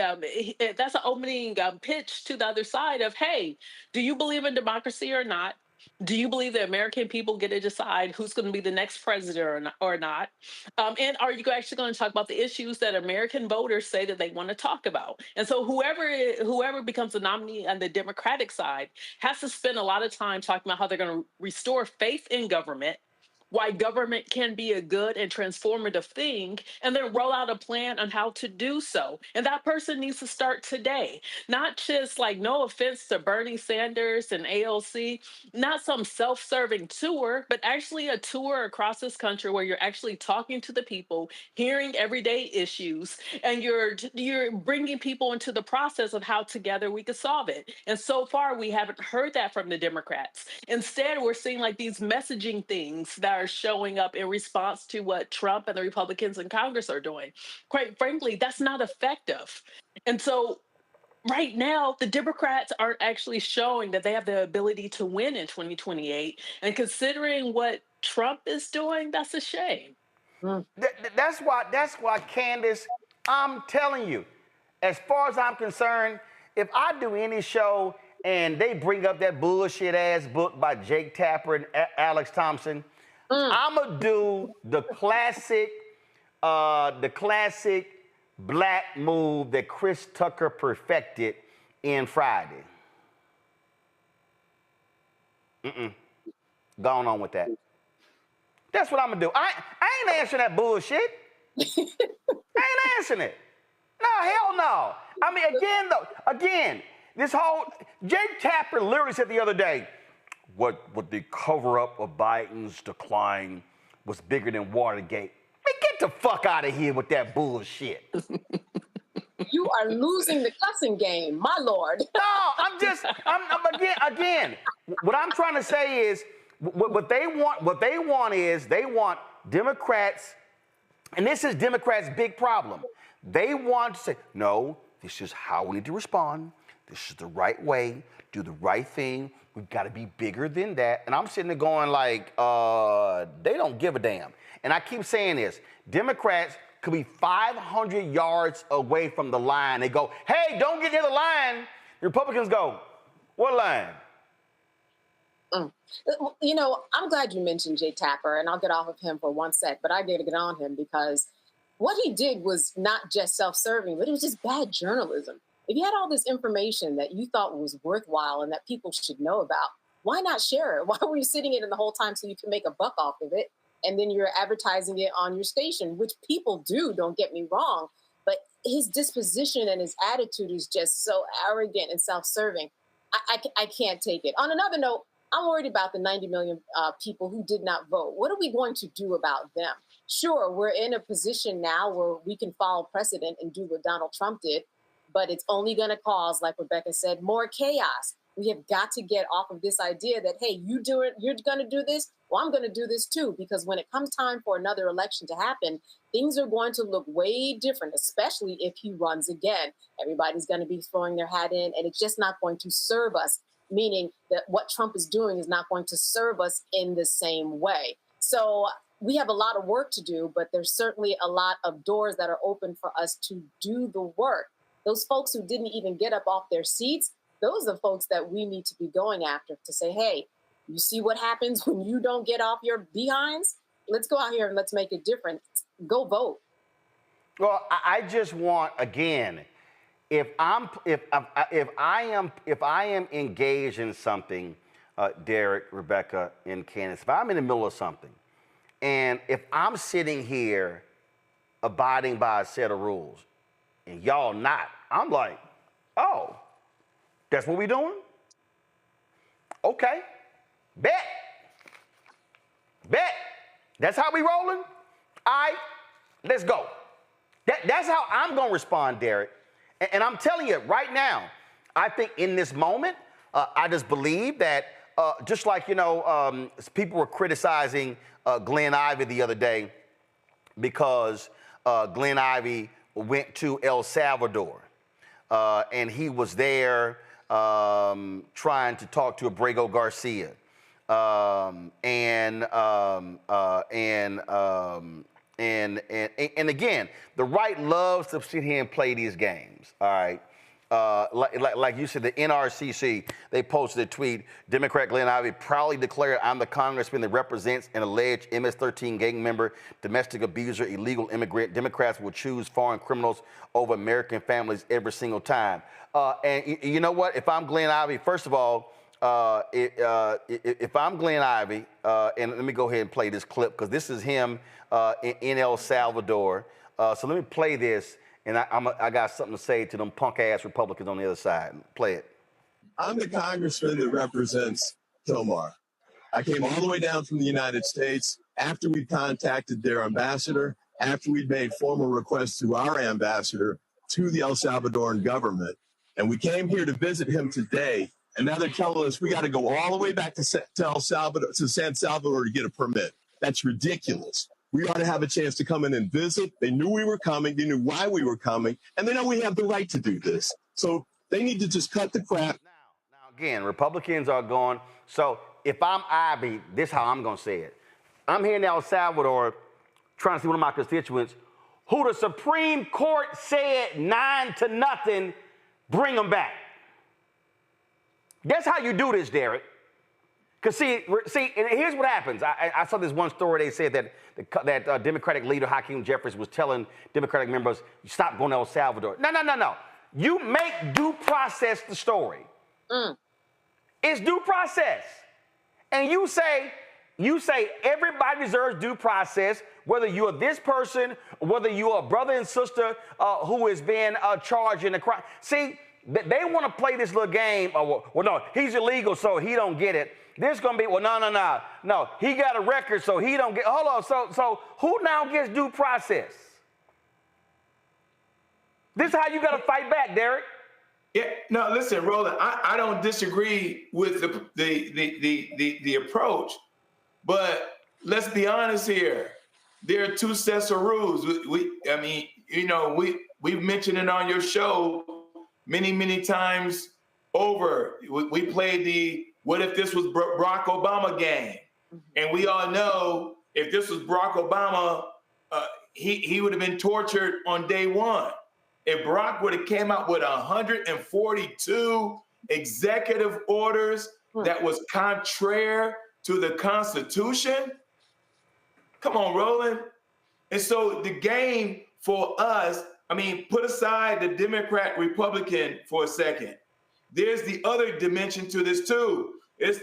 pitch to the other side of, hey, do you believe in democracy or not? Do you believe the American people get to decide who's going to be the next president or not? And are you actually going to talk about the issues that American voters say that they want to talk about? And so whoever becomes the nominee on the Democratic side has to spend a lot of time talking about how they're going to restore faith in government, why government can be a good and transformative thing, and then roll out a plan on how to do so. And that person needs to start today, not just like, no offense to Bernie Sanders and AOC, not some self-serving tour, but actually a tour across this country where you're actually talking to the people, hearing everyday issues, and you're bringing people into the process of how together we could solve it. And so far, we haven't heard that from the Democrats. Instead, we're seeing like these messaging things that are showing up in response to what Trump and the Republicans in Congress are doing. Quite frankly, that's not effective. And so right now, the Democrats aren't actually showing that they have the ability to win in 2028. And considering what Trump is doing, that's a shame. That's why, Candace, I'm telling you, as far as I'm concerned, if I do any show and they bring up that bullshit ass book by Jake Tapper and Alex Thompson, I'm gonna do the classic black move that Chris Tucker perfected in Friday. Going on with that. That's what I'm gonna do. I ain't answering that bullshit. I ain't answering it. No, hell no. I mean, again, this whole Jake Tapper literally said the other day, what the cover-up of Biden's decline was bigger than Watergate. Man, get the fuck out of here with that bullshit. You are losing the cussing game, my lord. No, again, what I'm trying to say is, what they want is Democrats, and this is Democrats' big problem. They want to say, no, this is how we need to respond. This is the right way. Do the right thing. We've got to be bigger than that. And I'm sitting there going like, they don't give a damn. And I keep saying this. Democrats could be 500 yards away from the line. They go, hey, don't get near the line. The Republicans go, what line? You know, I'm glad you mentioned Jay Tapper, and I'll get off of him for one sec, but I got to get on him because what he did was not just self-serving, but it was just bad journalism. If you had all this information that you thought was worthwhile and that people should know about, why not share it? Why were you sitting in it the whole time so you can make a buck off of it? And then you're advertising it on your station, which people do, don't get me wrong. But his disposition and his attitude is just so arrogant and self-serving. I can't take it. On another note, I'm worried about the 90 million people who did not vote. What are we going to do about them? Sure, we're in a position now where we can follow precedent and do what Donald Trump did, but it's only going to cause, like Rebecca said, more chaos. We have got to get off of this idea that, hey, you're going to do this, well, I'm going to do this too, because when it comes time for another election to happen, things are going to look way different, especially if he runs again. Everybody's going to be throwing their hat in, and it's just not going to serve us, meaning that what Trump is doing is not going to serve us in the same way. So we have a lot of work to do, but there's certainly a lot of doors that are open for us to do the work. Those folks who didn't even get up off their seats, those are the folks that we need to be going after to say, hey, you see what happens when you don't get off your behinds? Let's go out here and let's make a difference. Go vote. Well, I just want, again, if I am engaged in something, Derek, Rebecca, and Candace, if I'm in the middle of something, and if I'm sitting here abiding by a set of rules, and y'all not, I'm like, oh, that's what we doing? Okay, bet. That's how we rolling? All right, let's go. That's how I'm going to respond, Derek. And I'm telling you right now, I think in this moment, I just believe that just like, people were criticizing Glenn Ivey the other day because Glenn Ivey went to El Salvador and he was there trying to talk to Abrego Garcia. And again, the right loves to sit here and play these games. All right, like you said, the NRCC, they posted a tweet. Democrat Glenn Ivey proudly declared, "I'm the congressman that represents an alleged MS-13 gang member, domestic abuser, illegal immigrant. Democrats will choose foreign criminals over American families every single time." And you know what? If I'm Glenn Ivey, first of all. If I'm Glenn Ivey, and let me go ahead and play this clip because this is him in El Salvador. So let me play this, and I got something to say to them punk-ass Republicans on the other side. Play it. I'm the congressman that represents Tomar. I came all the way down from the United States after we contacted their ambassador, after we'd made formal requests to our ambassador to the El Salvadoran government. And we came here to visit him today. And now they're telling us we got to go all the way back to El Salvador, to San Salvador to get a permit. That's ridiculous. We ought to have a chance to come in and visit. They knew we were coming. They knew why we were coming. And they know we have the right to do this. So they need to just cut the crap. Now again, Republicans are going. So if I'm Ivey, this is how I'm going to say it. I'm here in El Salvador trying to see one of my constituents who the Supreme Court said 9-0, bring them back. That's how you do this, Derek. Because see, and here's what happens. I saw this one story. They said that Democratic leader Hakeem Jeffries was telling Democratic members, stop going to El Salvador. No. You make due process the story. It's due process. And you say everybody deserves due process, whether you're this person, whether you're a brother and sister who has been charged in a crime. See, they want to play this little game. Well, no, he's illegal, so he don't get it. There's going to be, no. He got a record, so he don't get. Hold on. So who now gets due process? This is how you got to fight back, Derek. Yeah. No, listen, Roland. I don't disagree with the approach, but let's be honest here. There are two sets of rules. We've mentioned it on your show many times over. We played the what if this was Barack Obama game? And we all know if this was Barack Obama, he would have been tortured on day one. If Barack would have came out with 142 executive orders that was contrary to the Constitution, come on, Roland. And so the game for us, put aside the Democrat Republican for a second. There's the other dimension to this too. It's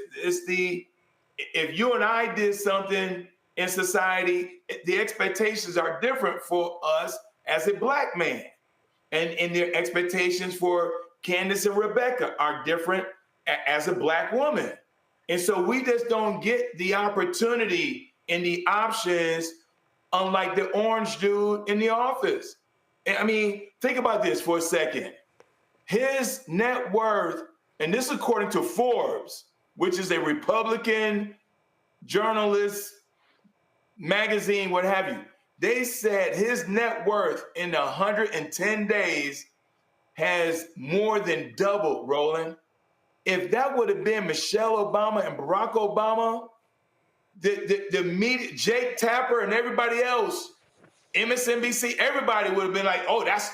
if you and I did something in society, the expectations are different for us as a black man. And their expectations for Candace and Rebecca are different as a black woman. And so we just don't get the opportunity and the options unlike the orange dude in the office. Think about this for a second. His net worth, and this is according to Forbes, which is a Republican journalist magazine, what have you. They said his net worth in 110 days has more than doubled, Roland. If that would have been Michelle Obama and Barack Obama, the media, Jake Tapper and everybody else, MSNBC, everybody would have been like, oh, that's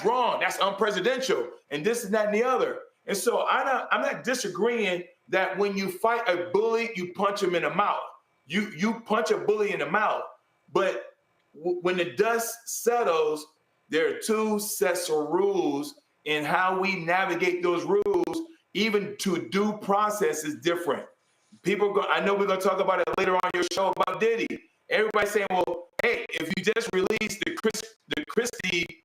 wrong. That's unpresidential. And this and that and the other. And so I'm not disagreeing that when you fight a bully, you punch him in the mouth. You punch a bully in the mouth. But when the dust settles, there are two sets of rules, and how we navigate those rules, even to due process, is different. I know we're going to talk about it later on your show about Diddy. Everybody's saying, well, hey, if you just released the Christie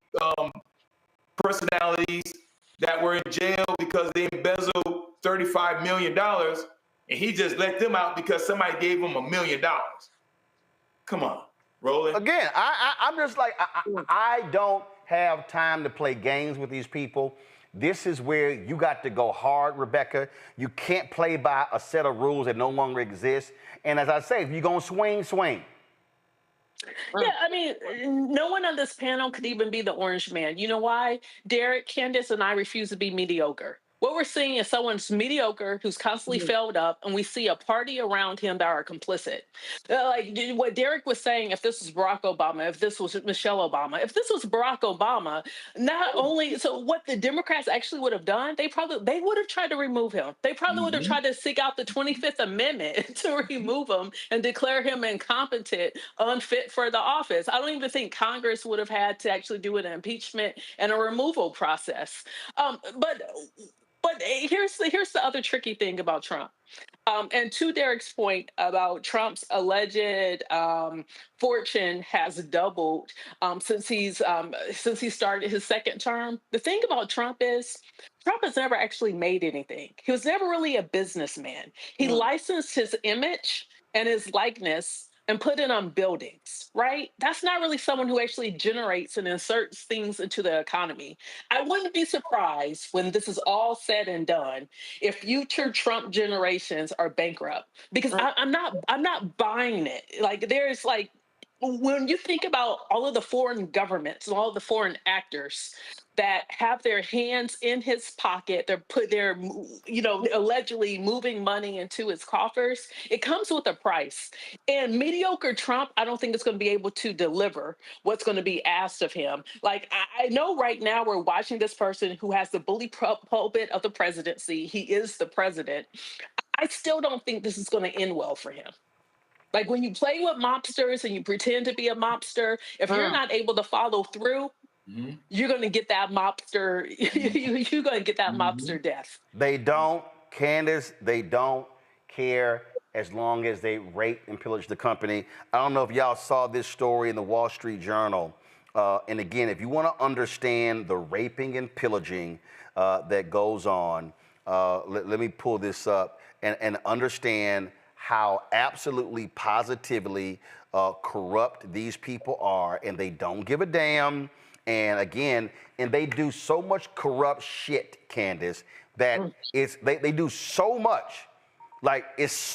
personalities that were in jail because they embezzled $35 million, and he just let them out because somebody gave him $1 million. Come on, Roland. Again, I'm just like, I don't have time to play games with these people. This is where you got to go hard, Rebecca. You can't play by a set of rules that no longer exist. And as I say, if you're going to swing, swing. Yeah, I mean, no one on this panel could even be the orange man. You know why? Derek, Candace, and I refuse to be mediocre. What we're seeing is someone's mediocre who's constantly failed up, and we see a party around him that are complicit. Like what Derek was saying, if this was Barack Obama, if this was Michelle Obama, if this was Barack Obama, not only, so what the Democrats actually would have done, they would have tried to remove him. They probably would have tried to seek out the 25th Amendment to remove him and declare him incompetent, unfit for the office. I don't even think Congress would have had to actually do an impeachment and a removal process. But here's the other tricky thing about Trump. And to Derek's point about Trump's alleged fortune has doubled since he started his second term. The thing about Trump is Trump has never actually made anything. He was never really a businessman. He licensed his image and his likeness and put it on buildings, right? That's not really someone who actually generates and inserts things into the economy. I wouldn't be surprised when this is all said and done if future Trump generations are bankrupt, because I'm not buying it. Like there's like, when you think about all of the foreign governments and all of the foreign actors that have their hands in his pocket, they're allegedly moving money into his coffers, it comes with a price. And mediocre Trump, I don't think it's going to be able to deliver what's going to be asked of him. Like, I know right now we're watching this person who has the bully pulpit of the presidency. He is the president. I still don't think this is going to end well for him. Like when you play with mobsters and you pretend to be a mobster, if you're not able to follow through, you're going to get that mobster. You're going to get that mobster death. They don't, Candace, they don't care as long as they rape and pillage the company. I don't know if y'all saw this story in the Wall Street Journal. And again, if you want to understand the raping and pillaging that goes on, let me pull this up and understand how absolutely positively corrupt these people are, and they don't give a damn. And again, and they do so much corrupt shit, Candace, that they do so much. Like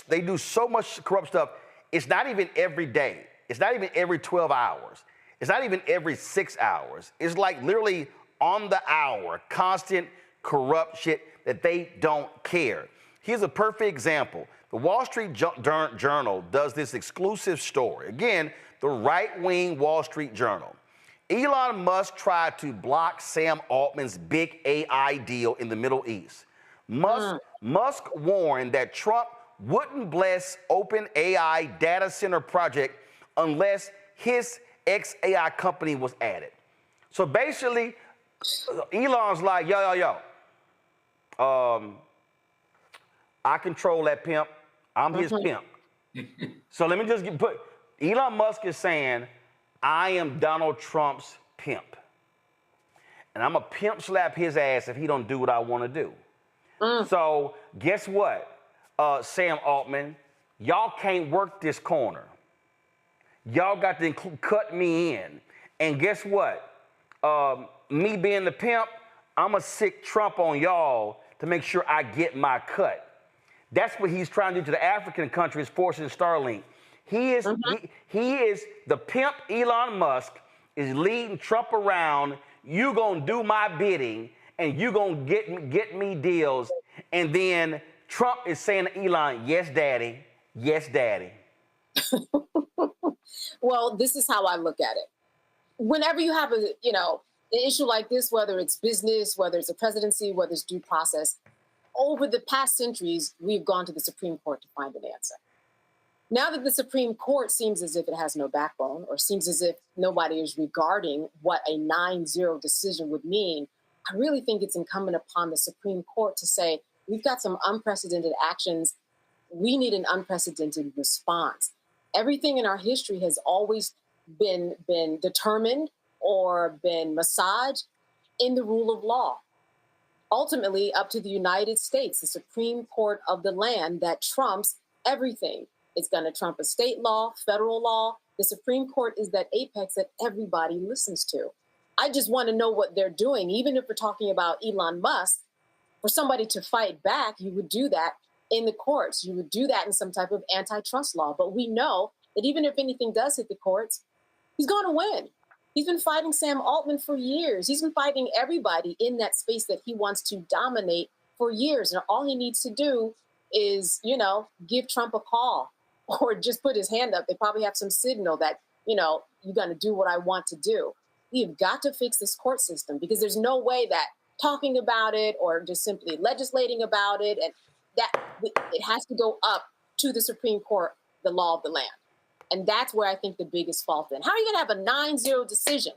they do so much corrupt stuff. It's not even every day. It's not even every 12 hours. It's not even every 6 hours. It's like literally on the hour, constant corrupt shit that they don't care. Here's a perfect example. The Wall Street Journal does this exclusive story. Again, the right-wing Wall Street Journal. Elon Musk tried to block Sam Altman's big AI deal in the Middle East. Musk warned that Trump wouldn't bless OpenAI data center project unless his XAI company was added. So basically, Elon's like, yo, I control that pimp. I'm his pimp. So let me just put, Elon Musk is saying, I am Donald Trump's pimp. And I'm going to pimp slap his ass if he don't do what I want to do. So guess what, Sam Altman? Y'all can't work this corner. Y'all got to cut me in. And guess what? Me being the pimp, I'm going to sick Trump on y'all to make sure I get my cut. That's what he's trying to do to the African countries, forcing Starlink. He is the pimp. Elon Musk is leading Trump around. You gonna do my bidding, and you gonna get me deals. And then Trump is saying to Elon, "Yes, daddy. Yes, daddy." Well, this is how I look at it. Whenever you have an issue like this, whether it's business, whether it's a presidency, whether it's due process, over the past centuries, we've gone to the Supreme Court to find an answer. Now that the Supreme Court seems as if it has no backbone, or seems as if nobody is regarding what a 9-0 decision would mean, I really think it's incumbent upon the Supreme Court to say, we've got some unprecedented actions. We need an unprecedented response. Everything in our history has always been determined or been massaged in the rule of law. Ultimately, up to the United States, the Supreme Court of the land that trumps everything. It's going to trump a state law, federal law. The Supreme Court is that apex that everybody listens to. I just want to know what they're doing. Even if we're talking about Elon Musk, for somebody to fight back, you would do that in the courts. You would do that in some type of antitrust law. But we know that even if anything does hit the courts, he's going to win. He's been fighting Sam Altman for years. He's been fighting everybody in that space that he wants to dominate for years. And all he needs to do is, give Trump a call or just put his hand up. They probably have some signal that, you're going to do what I want to do. We've got to fix this court system because there's no way that talking about it or just simply legislating about it, and that it has to go up to the Supreme Court, the law of the land. And that's where I think the biggest fault is. How are you going to have a 9-0 decision?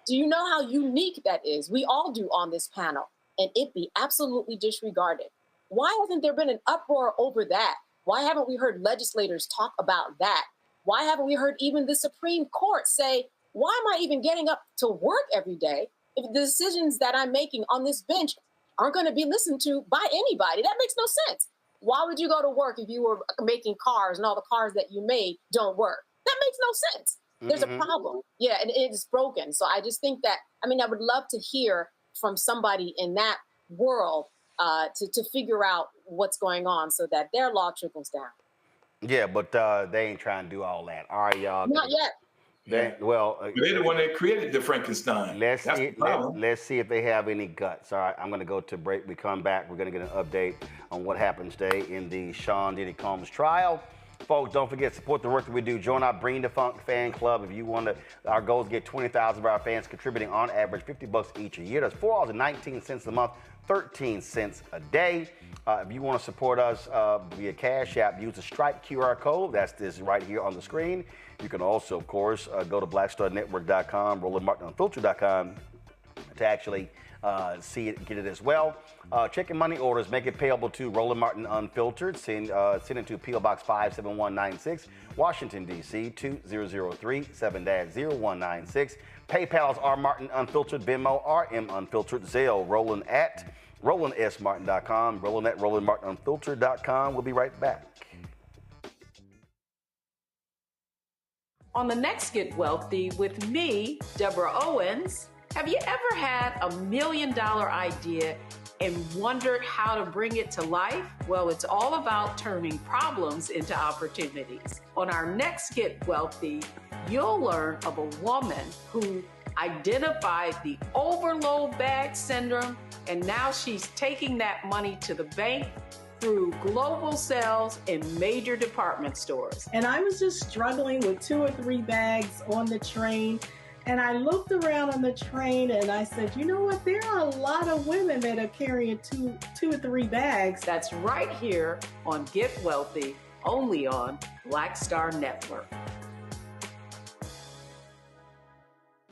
Do you know how unique that is? We all do on this panel, and it be absolutely disregarded. Why hasn't there been an uproar over that? Why haven't we heard legislators talk about that? Why haven't we heard even the Supreme Court say, why am I even getting up to work every day if the decisions that I'm making on this bench aren't going to be listened to by anybody? That makes no sense. Why would you go to work if you were making cars and all the cars that you made don't work? That makes no sense. There's a problem. Yeah, and it is broken. So I just think that, I would love to hear from somebody in that world to figure out what's going on so that their law trickles down. Yeah, but they ain't trying to do all that. All right, y'all. Not yet. They're the one that created the Frankenstein. Let's see if they have any guts. All right, I'm going to go to break. We come back. We're going to get an update on what happens today in the Sean Diddy Combs trial. Folks, don't forget, support the work that we do. Join our Bring the Funk fan club. If you want to, our goal is to get 20,000 of our fans contributing on average $50 each a year. That's $4.19 a month, 13 cents a day. If you want to support us via Cash App, use the Stripe QR code. That's this right here on the screen. You can also, of course, go to blackstarnetwork.com, RolandMartinUnfiltered.com to actually see it, get it as well. Check your money orders, make it payable to Roland Martin Unfiltered. Send it to P.O. Box 57196, Washington, D.C. 2003 7-0196. PayPal's R Martin Unfiltered, Venmo RM Unfiltered, Zelle, Roland at RolandSMartin.com, Roland at RolandMartinUnfiltered.com. We'll be right back. On the next Get Wealthy with me, Deborah Owens, have you ever had $1 million idea and wondered how to bring it to life? Well, it's all about turning problems into opportunities. On our next Get Wealthy, you'll learn of a woman who identified the overload bag syndrome, and now she's taking that money to the bank through global sales in major department stores. And I was just struggling with 2 or 3 bags on the train. And I looked around on the train and I said, you know what? There are a lot of women that are carrying two or 3 bags. That's right here on Get Wealthy, only on Black Star Network.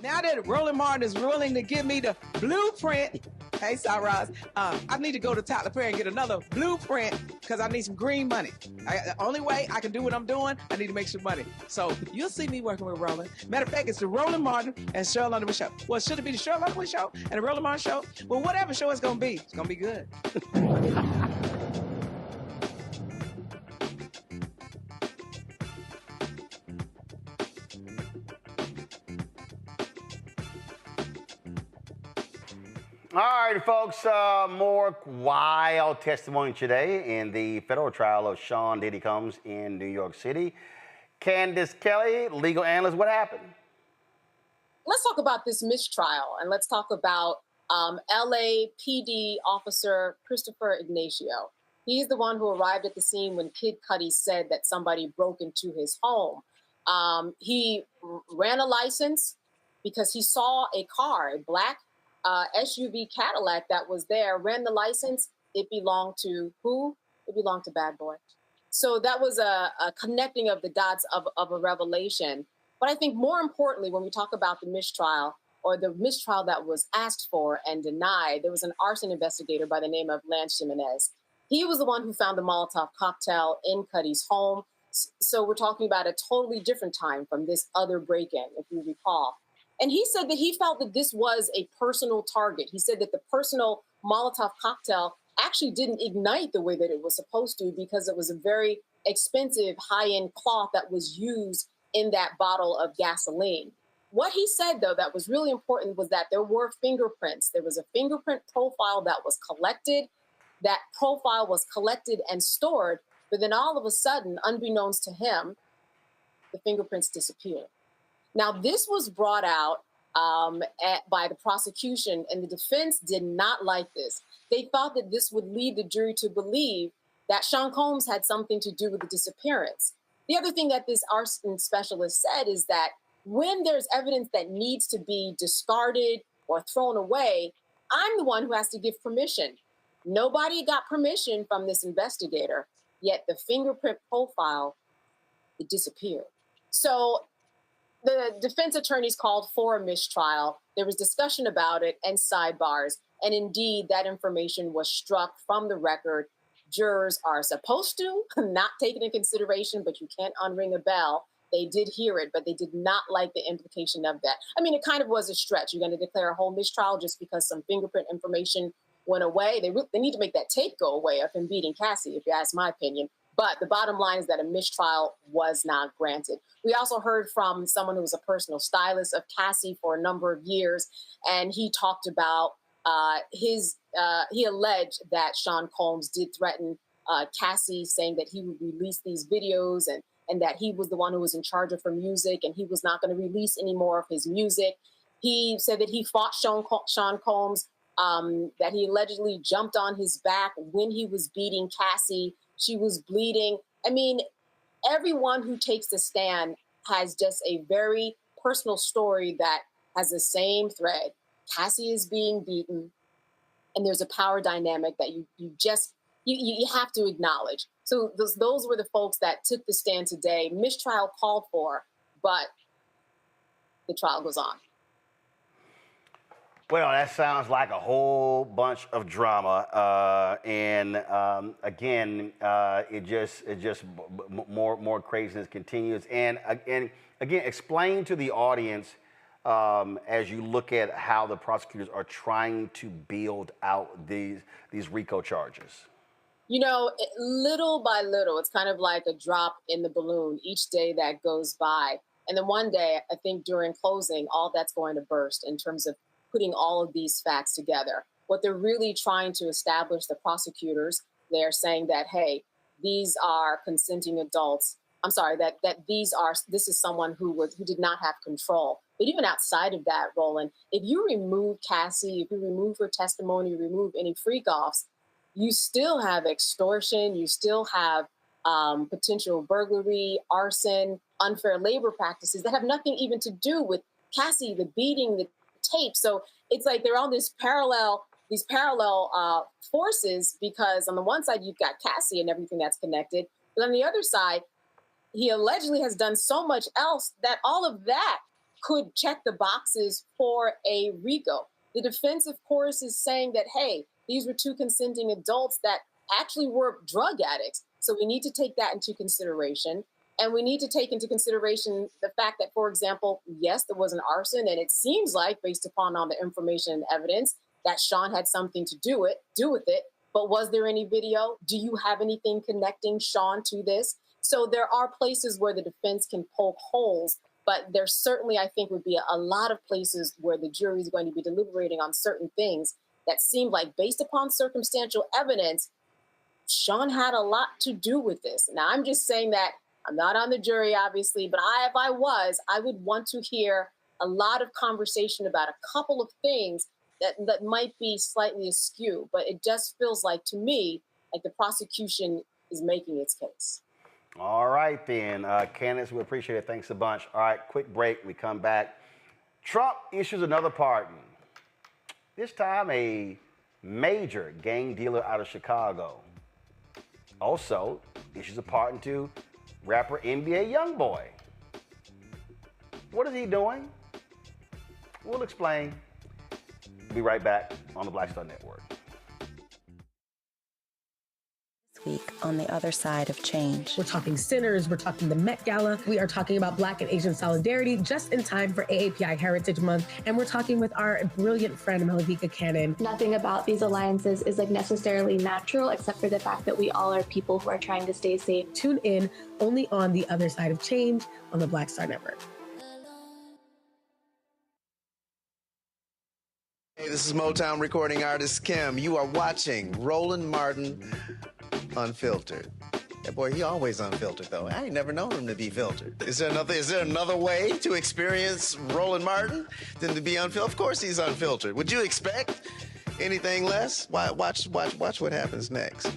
Now that Roland Martin is willing to give me the blueprint, hey, Cyrus, I need to go to Tyler Perry and get another blueprint because I need some green money. The only way I can do what I'm doing, I need to make some money. So you'll see me working with Roland. Matter of fact, it's the Roland Martin and Cheryl Underwood show. Well, should it be the Cheryl Underwood show and the Roland Martin show? Well, whatever show it's going to be good. All right, folks, more wild testimony today in the federal trial of Sean Diddy Combs in New York City. Candace Kelly, legal analyst, what happened? Let's talk about this mistrial, and let's talk about LAPD officer Christopher Ignacio. He's the one who arrived at the scene when Kid Cudi said that somebody broke into his home. He ran a license, because he saw a car, a black SUV Cadillac that was there, ran the license. It belonged to who? It belonged to Bad Boy. So that was a connecting of the dots of a revelation. But I think more importantly, when we talk about the mistrial or the mistrial that was asked for and denied, there was an arson investigator by the name of Lance Jimenez. He was the one who found the Molotov cocktail in Cuddy's home. So we're talking about a totally different time from this other break-in, if you recall. And he said that he felt that this was a personal target. He said that the personal Molotov cocktail actually didn't ignite the way that it was supposed to because it was a very expensive high-end cloth that was used in that bottle of gasoline. What he said, though, that was really important was that there were fingerprints. There was a fingerprint profile that was collected. That profile was collected and stored, but then all of a sudden, unbeknownst to him, the fingerprints disappeared. Now, this was brought out by the prosecution, and the defense did not like this. They thought that this would lead the jury to believe that Sean Combs had something to do with the disappearance. The other thing that this arson specialist said is that when there's evidence that needs to be discarded or thrown away, I'm the one who has to give permission. Nobody got permission from this investigator, yet the fingerprint profile, it disappeared. So the defense attorneys called for a mistrial. There was discussion about it and sidebars. And indeed, that information was struck from the record. Jurors are supposed to not take it into consideration, but you can't unring a bell. They did hear it, but they did not like the implication of that. I mean, it kind of was a stretch. You're going to declare a whole mistrial just because some fingerprint information went away. They need to make that tape go away of him beating Cassie, if you ask my opinion. But the bottom line is that a mistrial was not granted. We also heard from someone who was a personal stylist of Cassie for a number of years, and he talked about he alleged that Sean Combs did threaten Cassie, saying that he would release these videos and that he was the one who was in charge of her music and he was not going to release any more of his music. He said that he fought Sean Combs, that he allegedly jumped on his back when he was beating Cassie. She was bleeding. I mean, everyone who takes the stand has just a very personal story that has the same thread. Cassie is being beaten, and there's a power dynamic that you have to acknowledge. So those were the folks that took the stand today. Mistrial called for, but the trial goes on. Well, that sounds like a whole bunch of drama, and again, it just more craziness continues. And again, explain to the audience as you look at how the prosecutors are trying to build out these RICO charges. You know, little by little, it's kind of like a drop in the balloon each day that goes by. And then one day, I think during closing, all that's going to burst in terms of putting all of these facts together. What they're really trying to establish, the prosecutors, they're saying that, hey, these are consenting adults. I'm sorry, that this is someone who did not have control. But even outside of that, Roland, if you remove Cassie, if you remove her testimony, remove any freak-offs, you still have extortion, you still have potential burglary, arson, unfair labor practices that have nothing even to do with Cassie, the beating, the tape. So it's like they're on these parallel forces, because on the one side you've got Cassie and everything that's connected, but on the other side, he allegedly has done so much else that all of that could check the boxes for a RICO. The defense, of course, is saying that, hey, these were two consenting adults that actually were drug addicts. So we need to take that into consideration. And we need to take into consideration the fact that, for example, yes, there was an arson, and it seems like, based upon all the information and evidence, that Sean had something to do with it. But was there any video? Do you have anything connecting Sean to this? So there are places where the defense can poke holes, but there certainly, I think, would be a lot of places where the jury is going to be deliberating on certain things that seem like, based upon circumstantial evidence, Sean had a lot to do with this. Now, I'm just saying that I'm not on the jury, obviously, but if I was, I would want to hear a lot of conversation about a couple of things that might be slightly askew. But it just feels like, to me, like the prosecution is making its case. All right, then. Candace, we appreciate it. Thanks a bunch. All right, quick break. We come back. Trump issues another pardon. This time, a major gang dealer out of Chicago. Also, issues a pardon to rapper NBA Young Boy. What is he doing? We'll explain. We'll be right back on the Black Star Network. Week on the other side of change. We're talking sinners, we're talking the Met Gala, we are talking about Black and Asian solidarity just in time for AAPI Heritage Month, and we're talking with our brilliant friend Malavika Cannon. Nothing about these alliances is like necessarily natural except for the fact that we all are people who are trying to stay safe. Tune in only on the other side of change on the Black Star Network. Hey, this is Motown recording artist Kim. You are watching Roland Martin Unfiltered. That boy, he always unfiltered though. I ain't never known him to be filtered. Is there another way to experience Roland Martin than to be unfiltered? Of course he's unfiltered. Would you expect anything less? Watch what happens next.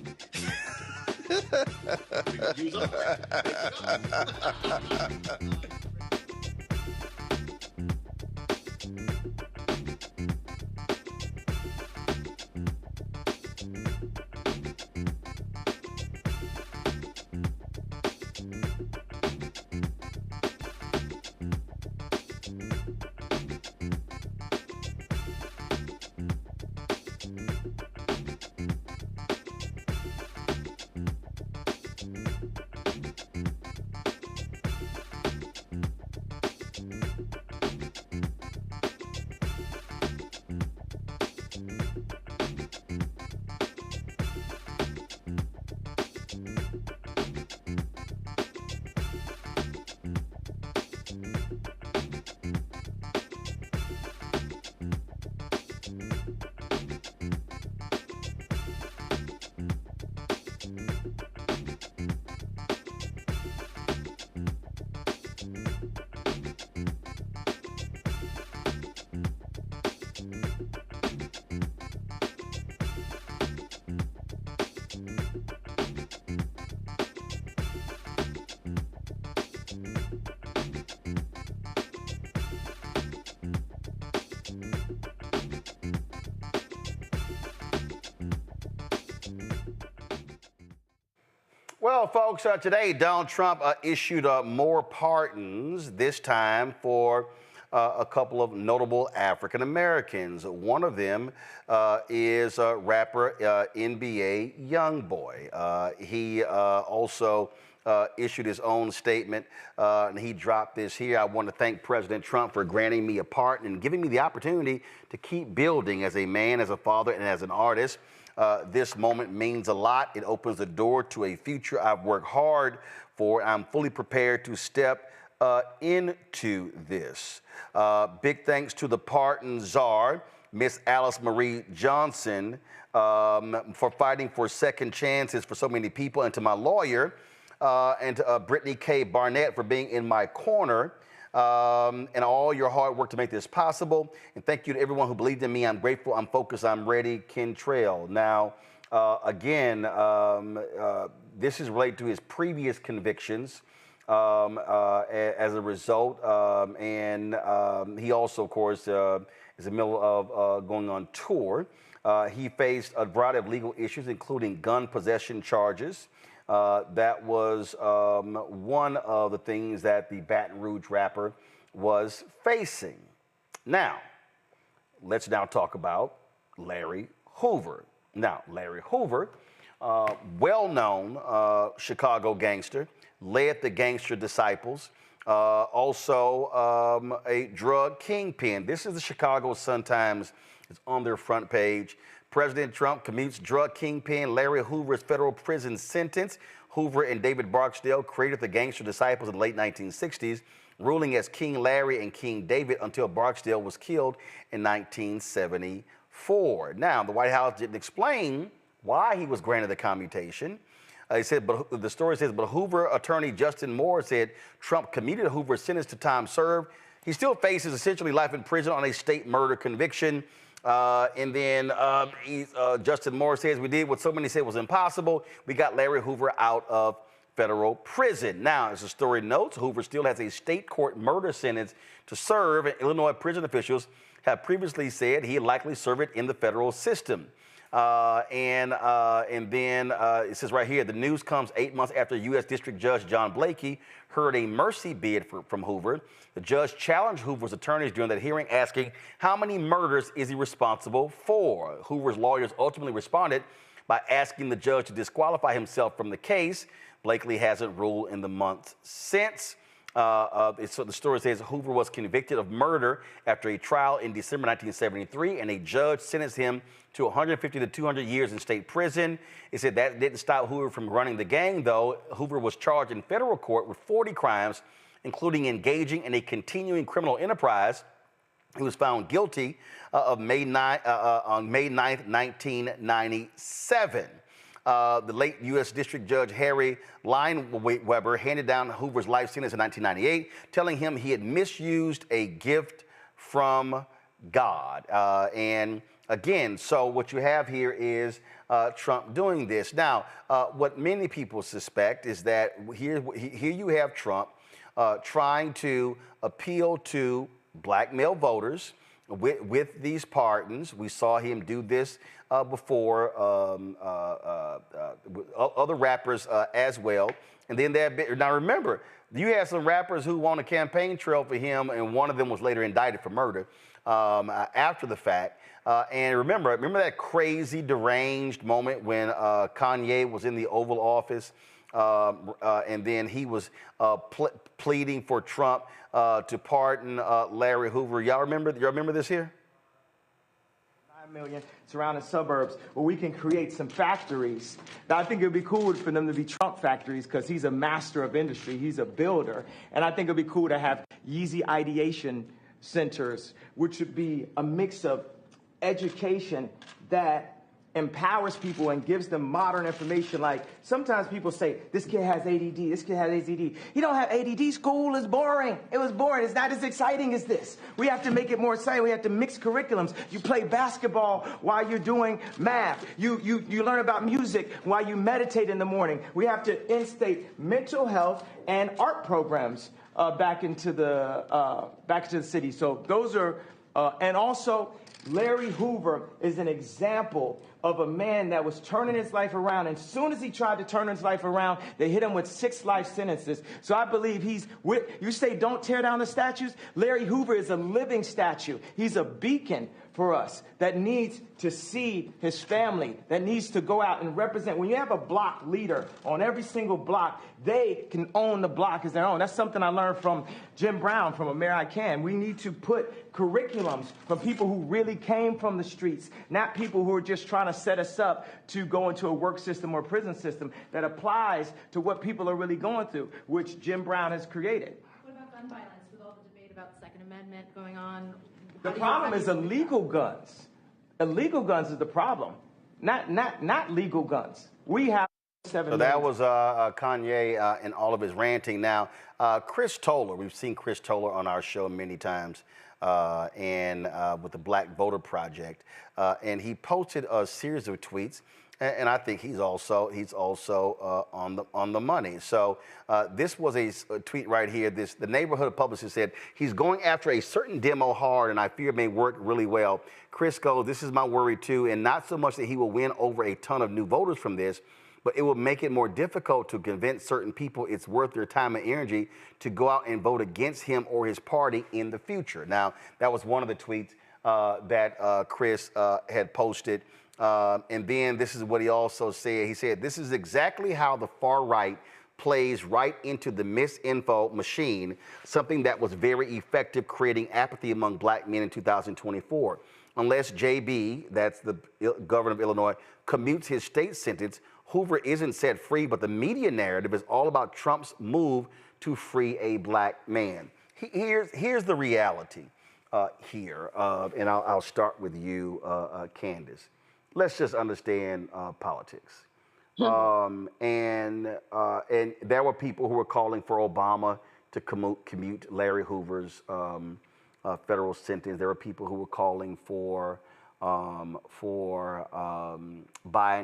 Well, folks, today Donald Trump issued more pardons, this time for a couple of notable African Americans. One of them is rapper NBA Young Boy. He also issued his own statement, and he dropped this here. I want to thank President Trump for granting me a pardon and giving me the opportunity to keep building as a man, as a father, and as an artist. This moment means a lot. It opens the door to a future I've worked hard for. I'm fully prepared to step into this. Big thanks to the pardon czar, Miss Alice Marie Johnson, for fighting for second chances for so many people, and to my lawyer, and to Brittany K. Barnett for being in my corner. And all your hard work to make this possible. And thank you to everyone who believed in me. I'm grateful, I'm focused, I'm ready. Ken Trail. Now, again, this is related to his previous convictions as a result. And he also, of course, is in the middle of going on tour. He faced a variety of legal issues, including gun possession charges. That was one of the things that the Baton Rouge rapper was facing. Now, let's now talk about Larry Hoover. Now, Larry Hoover, well-known Chicago gangster, led the Gangster Disciples, also a drug kingpin. This is the Chicago Sun-Times. It's on their front page. President Trump commutes drug kingpin Larry Hoover's federal prison sentence. Hoover and David Barksdale created the Gangster Disciples in the late 1960s, ruling as King Larry and King David until Barksdale was killed in 1974. Now, the White House didn't explain why he was granted the commutation. He said, but the story says, but Hoover attorney Justin Moore said Trump commuted Hoover's sentence to time served. He still faces essentially life in prison on a state murder conviction. And then Justin Moore says, we did what so many said was impossible. We got Larry Hoover out of federal prison. Now, as the story notes, Hoover still has a state court murder sentence to serve, and Illinois prison officials have previously said he'd likely serve it in the federal system. And then it says right here, the news comes 8 months after U.S. District Judge John Blakey heard a mercy bid from Hoover. The judge challenged Hoover's attorneys during that hearing, asking how many murders is he responsible for. Hoover's lawyers ultimately responded by asking the judge to disqualify himself from the case. Blakely hasn't ruled in the months since. So the story says Hoover was convicted of murder after a trial in December 1973, and a judge sentenced him to 150 to 200 years in state prison. It said that didn't stop Hoover from running the gang, though. Hoover was charged in federal court with 40 crimes, including engaging in a continuing criminal enterprise. He was found guilty on May 9th, 1997. The late U.S. District Judge Harry Lineweber handed down Hoover's life sentence in 1998, telling him he had misused a gift from God. And again, so what you have here is Trump doing this. Now, what many people suspect is that here you have Trump trying to appeal to black male voters with these pardons. We saw him do this before other rappers as well. And then now remember, you had some rappers who won a campaign trail for him, and one of them was later indicted for murder after the fact. And remember that crazy, deranged moment when Kanye was in the Oval Office, and then he was pleading for Trump to pardon Larry Hoover. Y'all remember this here? 9 million surrounding suburbs where we can create some factories. Now, I think it would be cool for them to be Trump factories because he's a master of industry. He's a builder. And I think it would be cool to have Yeezy ideation centers, which would be a mix of education that empowers people and gives them modern information. Like sometimes people say, this kid has ADD, this kid has ADD. He don't have ADD, school is boring. It was boring, it's not as exciting as this. We have to make it more exciting, we have to mix curriculums. You play basketball while you're doing math. You learn about music while you meditate in the morning. We have to instate mental health and art programs back into the city. So those are, and also Larry Hoover is an example of a man that was turning his life around. And as soon as he tried to turn his life around, they hit him with 6 life sentences. So I believe you say don't tear down the statues. Larry Hoover is a living statue. He's a beacon for us that needs to see his family, that needs to go out and represent. When you have a block leader on every single block, they can own the block as their own. That's something I learned from Jim Brown, from A Mayor I Can. We need to put curriculums from people who really came from the streets, not people who are just trying to set us up to go into a work system or prison system that applies to what people are really going through, which Jim Brown has created. What about gun violence with all the debate about the Second Amendment going on? The problem is illegal guns. Illegal guns is the problem, not legal guns. We have 7 So that was Kanye and all of his ranting. Now, Chris Toller, we've seen Chris Toller on our show many times, and with the Black Voter Project, and he posted a series of tweets. And I think he's also on the money. So this was a tweet right here. The neighborhood publicist said he's going after a certain demo hard, and I fear it may work really well. Chris goes, this is my worry too, and not so much that he will win over a ton of new voters from this, but it will make it more difficult to convince certain people it's worth their time and energy to go out and vote against him or his party in the future. Now, that was one of the tweets that Chris had posted. And then this is what he also said. He said, this is exactly how the far right plays right into the misinfo machine, something that was very effective creating apathy among black men in 2024. Unless JB, that's the governor of Illinois, commutes his state sentence, Hoover isn't set free, but the media narrative is all about Trump's move to free a black man. Here's the reality here, and I'll start with you, Candace. Let's just understand politics. And there were people who were calling for Obama to commute Larry Hoover's federal sentence. There were people who were calling for Biden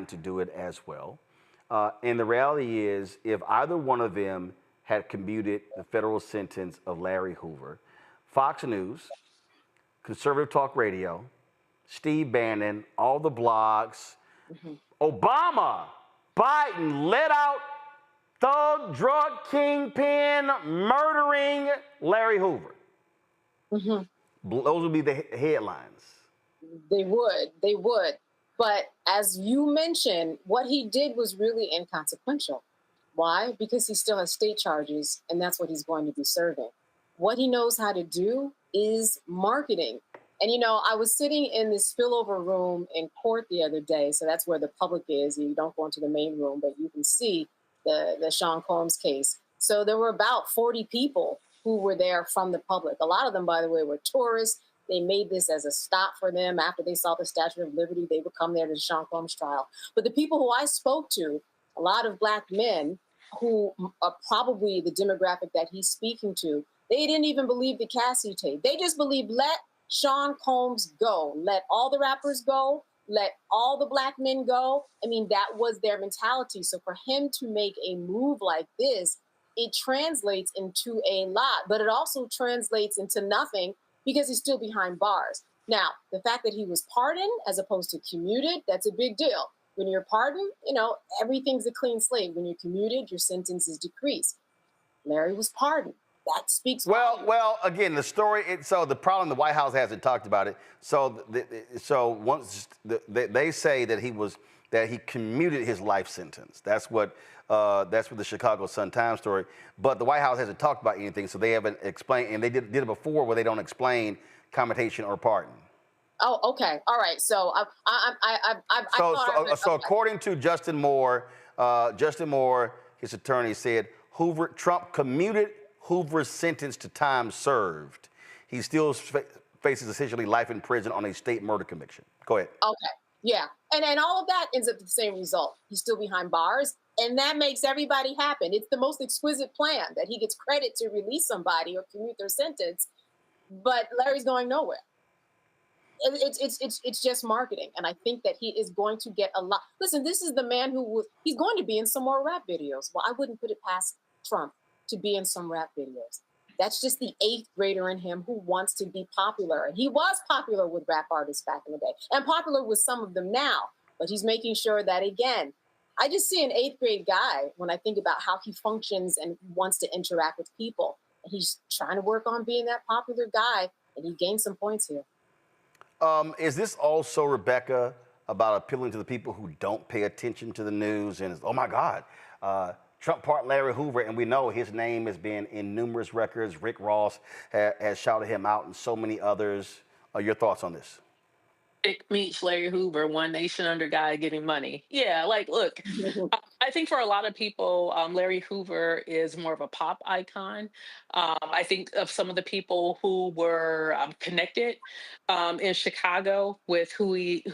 to do it as well. And the reality is, if either one of them had commuted the federal sentence of Larry Hoover, Fox News, Conservative Talk Radio, Steve Bannon, all the blogs, Obama, Biden let out thug, drug kingpin, murdering Larry Hoover. Those would be the headlines. They would. But as you mentioned, what he did was really inconsequential. Why? Because he still has state charges, and that's what he's going to be serving. What he knows how to do is marketing. And, I was sitting in this spillover room in court the other day, so that's where the public is. You don't go into the main room, but you can see the Sean Combs case. So there were about 40 people who were there from the public. A lot of them, by the way, were tourists. They made this as a stop for them. After they saw the Statue of Liberty, they would come there to the Sean Combs trial. But the people who I spoke to, a lot of Black men who are probably the demographic that he's speaking to, they didn't even believe the Cassie tape. They just believed, let Sean Combs go. Let all the rappers go. Let all the Black men go. I mean, that was their mentality. So for him to make a move like this, it translates into a lot, but it also translates into nothing because he's still behind bars. Now, the fact that he was pardoned as opposed to commuted, that's a big deal. When you're pardoned, everything's a clean slate. When you're commuted, your sentence is decreased. Larry was pardoned. That speaks volumes. Well, again, the story. So the problem, the White House hasn't talked about it. So, they say that he commuted his life sentence. That's what the Chicago Sun-Times story. But the White House hasn't talked about anything, so they haven't explained. And they did it before, where they don't explain commutation or pardon. Oh, okay, all right. So So according to Justin Moore, his attorney said Trump commuted Hoover's sentence to time served. He still faces essentially life in prison on a state murder conviction. Go ahead. Okay, yeah. And all of that ends up with the same result. He's still behind bars, and that makes everybody happy. It's the most exquisite plan that he gets credit to release somebody or commute their sentence, but Larry's going nowhere. It's just marketing, and I think that he is going to get a lot. Listen, this is the man he's going to be in some more rap videos. Well, I wouldn't put it past Trump to be in some rap videos. That's just the 8th grader in him who wants to be popular. And he was popular with rap artists back in the day, and popular with some of them now. But he's making sure that, again, I just see an 8th grade guy when I think about how he functions and wants to interact with people. And he's trying to work on being that popular guy, and he gained some points here. Is this also, Rebecca, about appealing to the people who don't pay attention to the news and, oh my God, Trump pardoned Larry Hoover, and we know his name has been in numerous records. Rick Ross has shouted him out, and so many others. Your thoughts on this? Big Meech, Larry Hoover, one nation under God getting money. Yeah, look, I think for a lot of people, Larry Hoover is more of a pop icon. I think of some of the people who were connected in Chicago with who he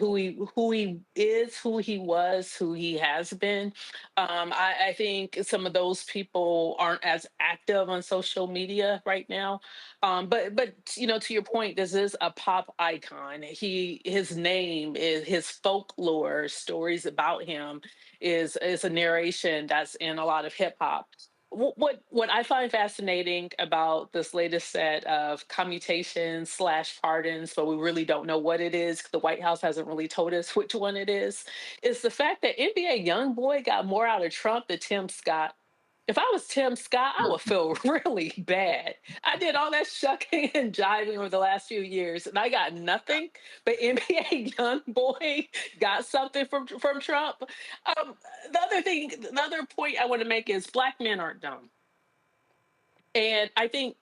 is, who he was, who he has been. I think some of those people aren't as active on social media right now. But to your point, this is a pop icon. His name is his folklore, stories about him is a narration that's in a lot of hip hop. What I find fascinating about this latest set of commutations / pardons, but we really don't know what it is. The White House hasn't really told us which one it is the fact that NBA Young Boy got more out of Trump than Tim Scott. If I was Tim Scott, I would feel really bad. I did all that shucking and jiving over the last few years, and I got nothing. But NBA Young Boy got something from Trump. The other point I want to make is Black men aren't dumb, and I think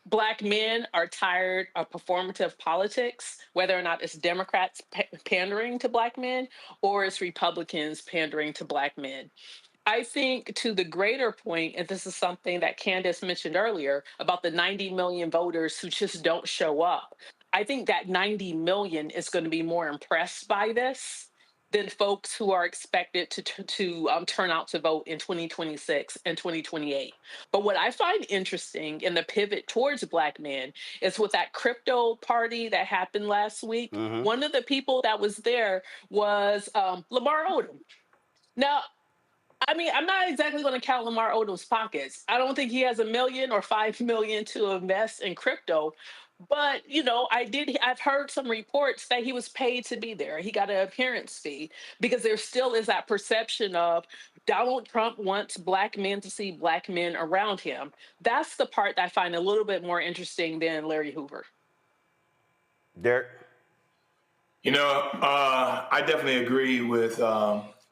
Black men are tired of performative politics, whether or not it's Democrats pandering to Black men or it's Republicans pandering to Black men. I think to the greater point, and this is something that Candace mentioned earlier about the 90 million voters who just don't show up. I think that 90 million is going to be more impressed by this than folks who are expected to turn out to vote in 2026 and 2028. But what I find interesting in the pivot towards Black men is with that crypto party that happened last week, one of the people that was there was Lamar Odom. Now, I mean, I'm not exactly going to count Lamar Odom's pockets. I don't think he has $1 million or $5 million to invest in crypto. But, I've heard some reports that he was paid to be there. He got an appearance fee because there still is that perception of Donald Trump wants black men to see black men around him. That's the part that I find a little bit more interesting than Larry Hoover. Derek? I definitely agree with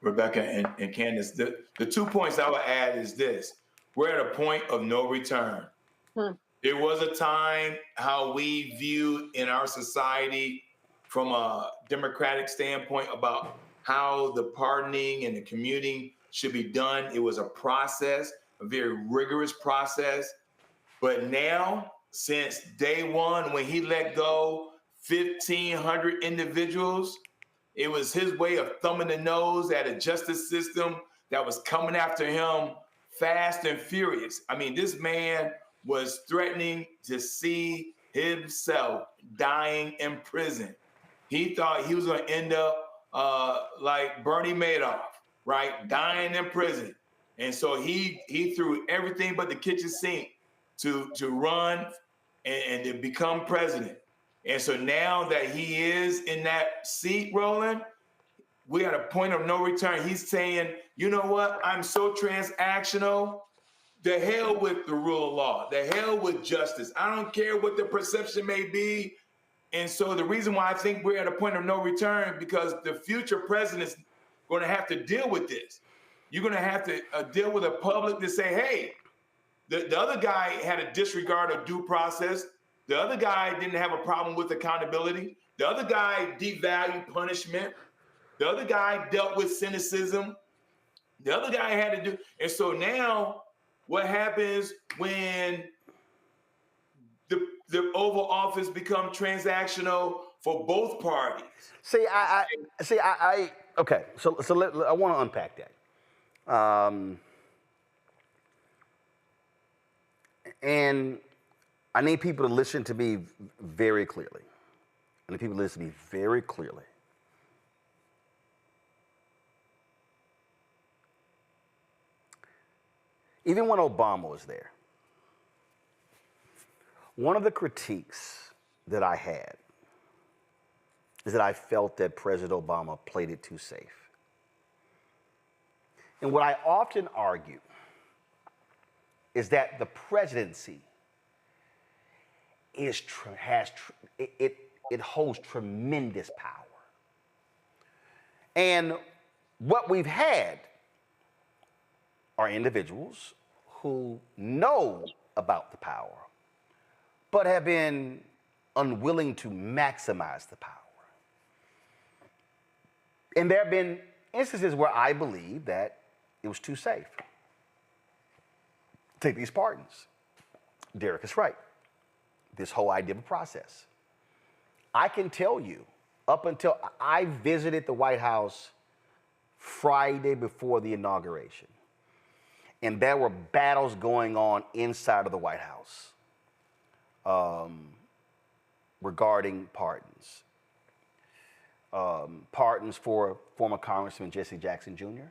Rebecca and Candace. The 2 points I would add is this. We're at a point of no return. There was a time how we view in our society from a democratic standpoint about how the pardoning and the commuting should be done. It was a process, a very rigorous process. But now, since day one, when he let go 1,500 individuals, it was his way of thumbing the nose at a justice system that was coming after him fast and furious. I mean, this man was threatening to see himself dying in prison. He thought he was going to end up like Bernie Madoff, right? Dying in prison. And so he threw everything but the kitchen sink to run and to become president. And so now that he is in that seat, Roland, we're at a point of no return. He's saying, you know what? I'm so transactional. The hell with the rule of law. The hell with justice. I don't care what the perception may be. And so the reason why I think we're at a point of no return, because the future president's going to have to deal with this. You're going to have to deal with a public to say, hey, the other guy had a disregard of due process. The other guy didn't have a problem with accountability. The other guy devalued punishment. The other guy dealt with cynicism. The other guy had to do. And so now what happens when the Oval Office become transactional for both parties? Okay, so I want to unpack that. And I need people to listen to me very clearly. I need people to listen to me very clearly. Even when Obama was there, one of the critiques that I had is that I felt that President Obama played it too safe. And what I often argue is that the presidency holds tremendous power. And what we've had are individuals who know about the power, but have been unwilling to maximize the power. And there have been instances where I believe that it was too safe. Take these pardons. Derek is right. This whole idea of a process. I can tell you, up until I visited the White House Friday before the inauguration, and there were battles going on inside of the White House regarding pardons. Pardons for former Congressman Jesse Jackson Jr.,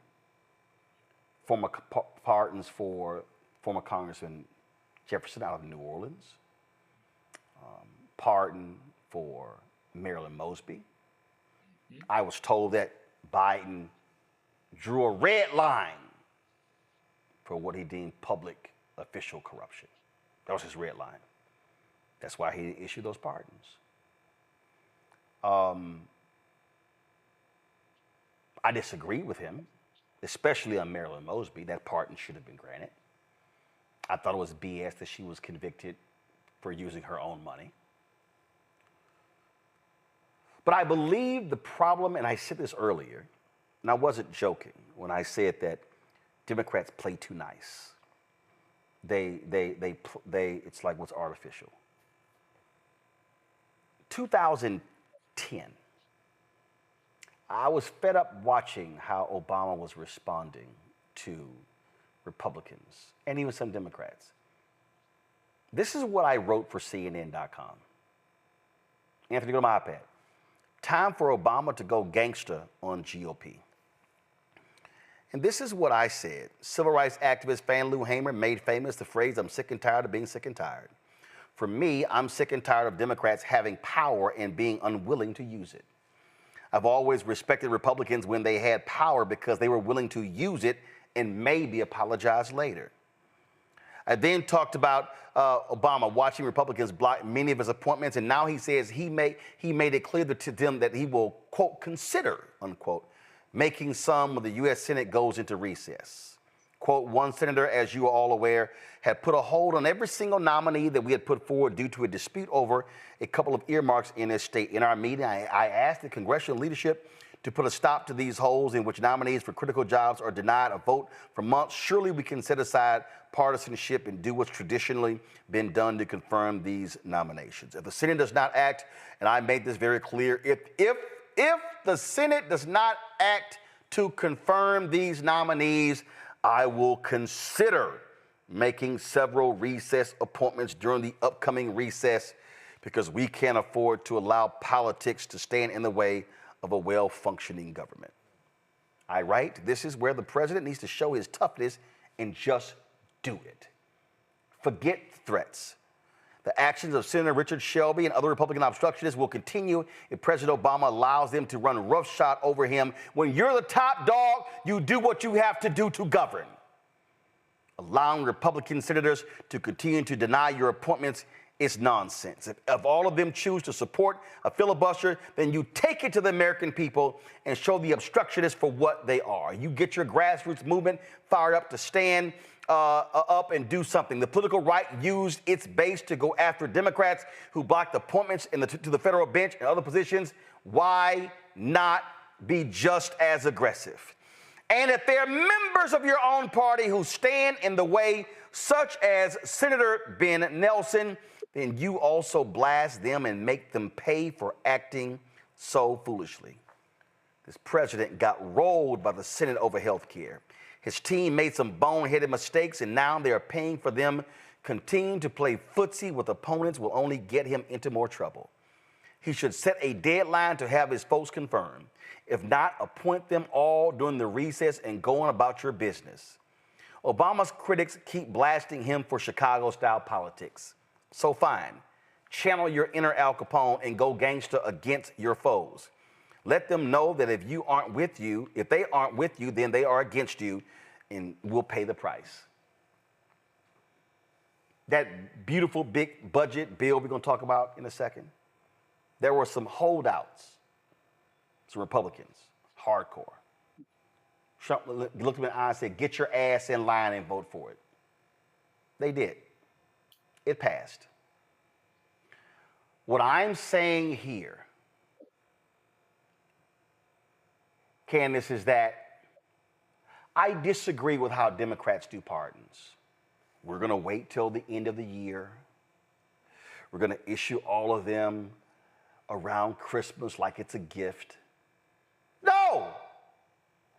pardons for former Congressman Jefferson out of New Orleans, pardon for Marilyn Mosby. I was told that Biden drew a red line for what he deemed public official corruption. That was his red line. That's why he issued those pardons. I disagree with him, especially on Marilyn Mosby. That pardon should have been granted. I thought it was BS that she was convicted for using her own money. But I believe the problem, and I said this earlier, and I wasn't joking when I said that Democrats play too nice. It's like what's artificial. 2010, I was fed up watching how Obama was responding to Republicans and even some Democrats. This is what I wrote for CNN.com. Anthony, go to my iPad. Time for Obama to go gangster on GOP. And this is what I said. Civil rights activist Fan Lou Hamer made famous the phrase, "I'm sick and tired of being sick and tired." For me, I'm sick and tired of Democrats having power and being unwilling to use it. I've always respected Republicans when they had power because they were willing to use it and maybe apologize later. I then talked about Obama watching Republicans block many of his appointments, and now he says he made it clear to them that he will, quote, consider, unquote, making some when the U.S. Senate goes into recess. Quote, one senator, as you are all aware, had put a hold on every single nominee that we had put forward due to a dispute over a couple of earmarks in his state. In our meeting, I asked the congressional leadership to put a stop to these holes in which nominees for critical jobs are denied a vote for months. Surely we can set aside partisanship and do what's traditionally been done to confirm these nominations. If the Senate does not act, and I made this very clear, if the Senate does not act to confirm these nominees, I will consider making several recess appointments during the upcoming recess because we can't afford to allow politics to stand in the way of a well-functioning government. I write, this is where the president needs to show his toughness and just do it. Forget threats. The actions of Senator Richard Shelby and other Republican obstructionists will continue if President Obama allows them to run roughshod over him. When you're the top dog, you do what you have to do to govern. Allowing Republican senators to continue to deny your appointments is nonsense. If all of them choose to support a filibuster, then you take it to the American people and show the obstructionists for what they are. You get your grassroots movement fired up to stand up and do something. The political right used its base to go after Democrats who blocked appointments to the federal bench and other positions. Why not be just as aggressive? And if there are members of your own party who stand in the way, such as Senator Ben Nelson, then you also blast them and make them pay for acting so foolishly. This president got rolled by the Senate over health care. His team made some boneheaded mistakes, and now they are paying for them. Continuing to play footsie with opponents will only get him into more trouble. He should set a deadline to have his folks confirmed. If not, appoint them all during the recess and go on about your business. Obama's critics keep blasting him for Chicago-style politics. So fine, channel your inner Al Capone and go gangster against your foes. Let them know that if they aren't with you, then they are against you, and we'll pay the price. That beautiful big budget bill we're going to talk about in a second, there were some holdouts, some Republicans, hardcore. Trump looked him in the eye and said, get your ass in line and vote for it. They did. It passed. What I'm saying here, Candace, is that I disagree with how Democrats do pardons. We're going to wait till the end of the year. We're going to issue all of them around Christmas like it's a gift. No!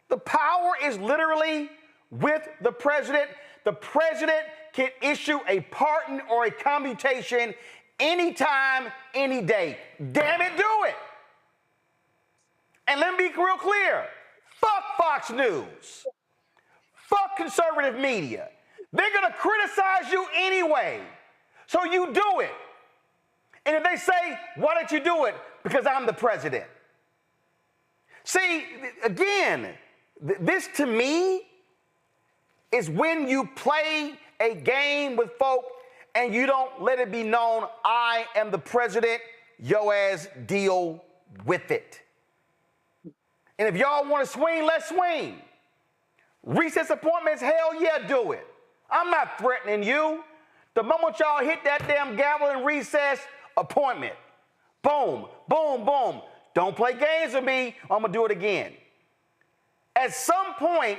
The power is literally with the president. The president can issue a pardon or a commutation anytime, any day. Damn it, do it. And let me be real clear. Fuck Fox News. Fuck conservative media. They're going to criticize you anyway. So you do it. And if they say, why don't you do it? Because I'm the president. See, again, this to me is when you play a game with folk and you don't let it be known, I am the president, yo ass deal with it. And if y'all want to swing, let's swing. Recess appointments, hell yeah, do it. I'm not threatening you. The moment y'all hit that damn gavel in recess, appointment. Boom, boom, boom. Don't play games with me, I'm going to do it again. At some point,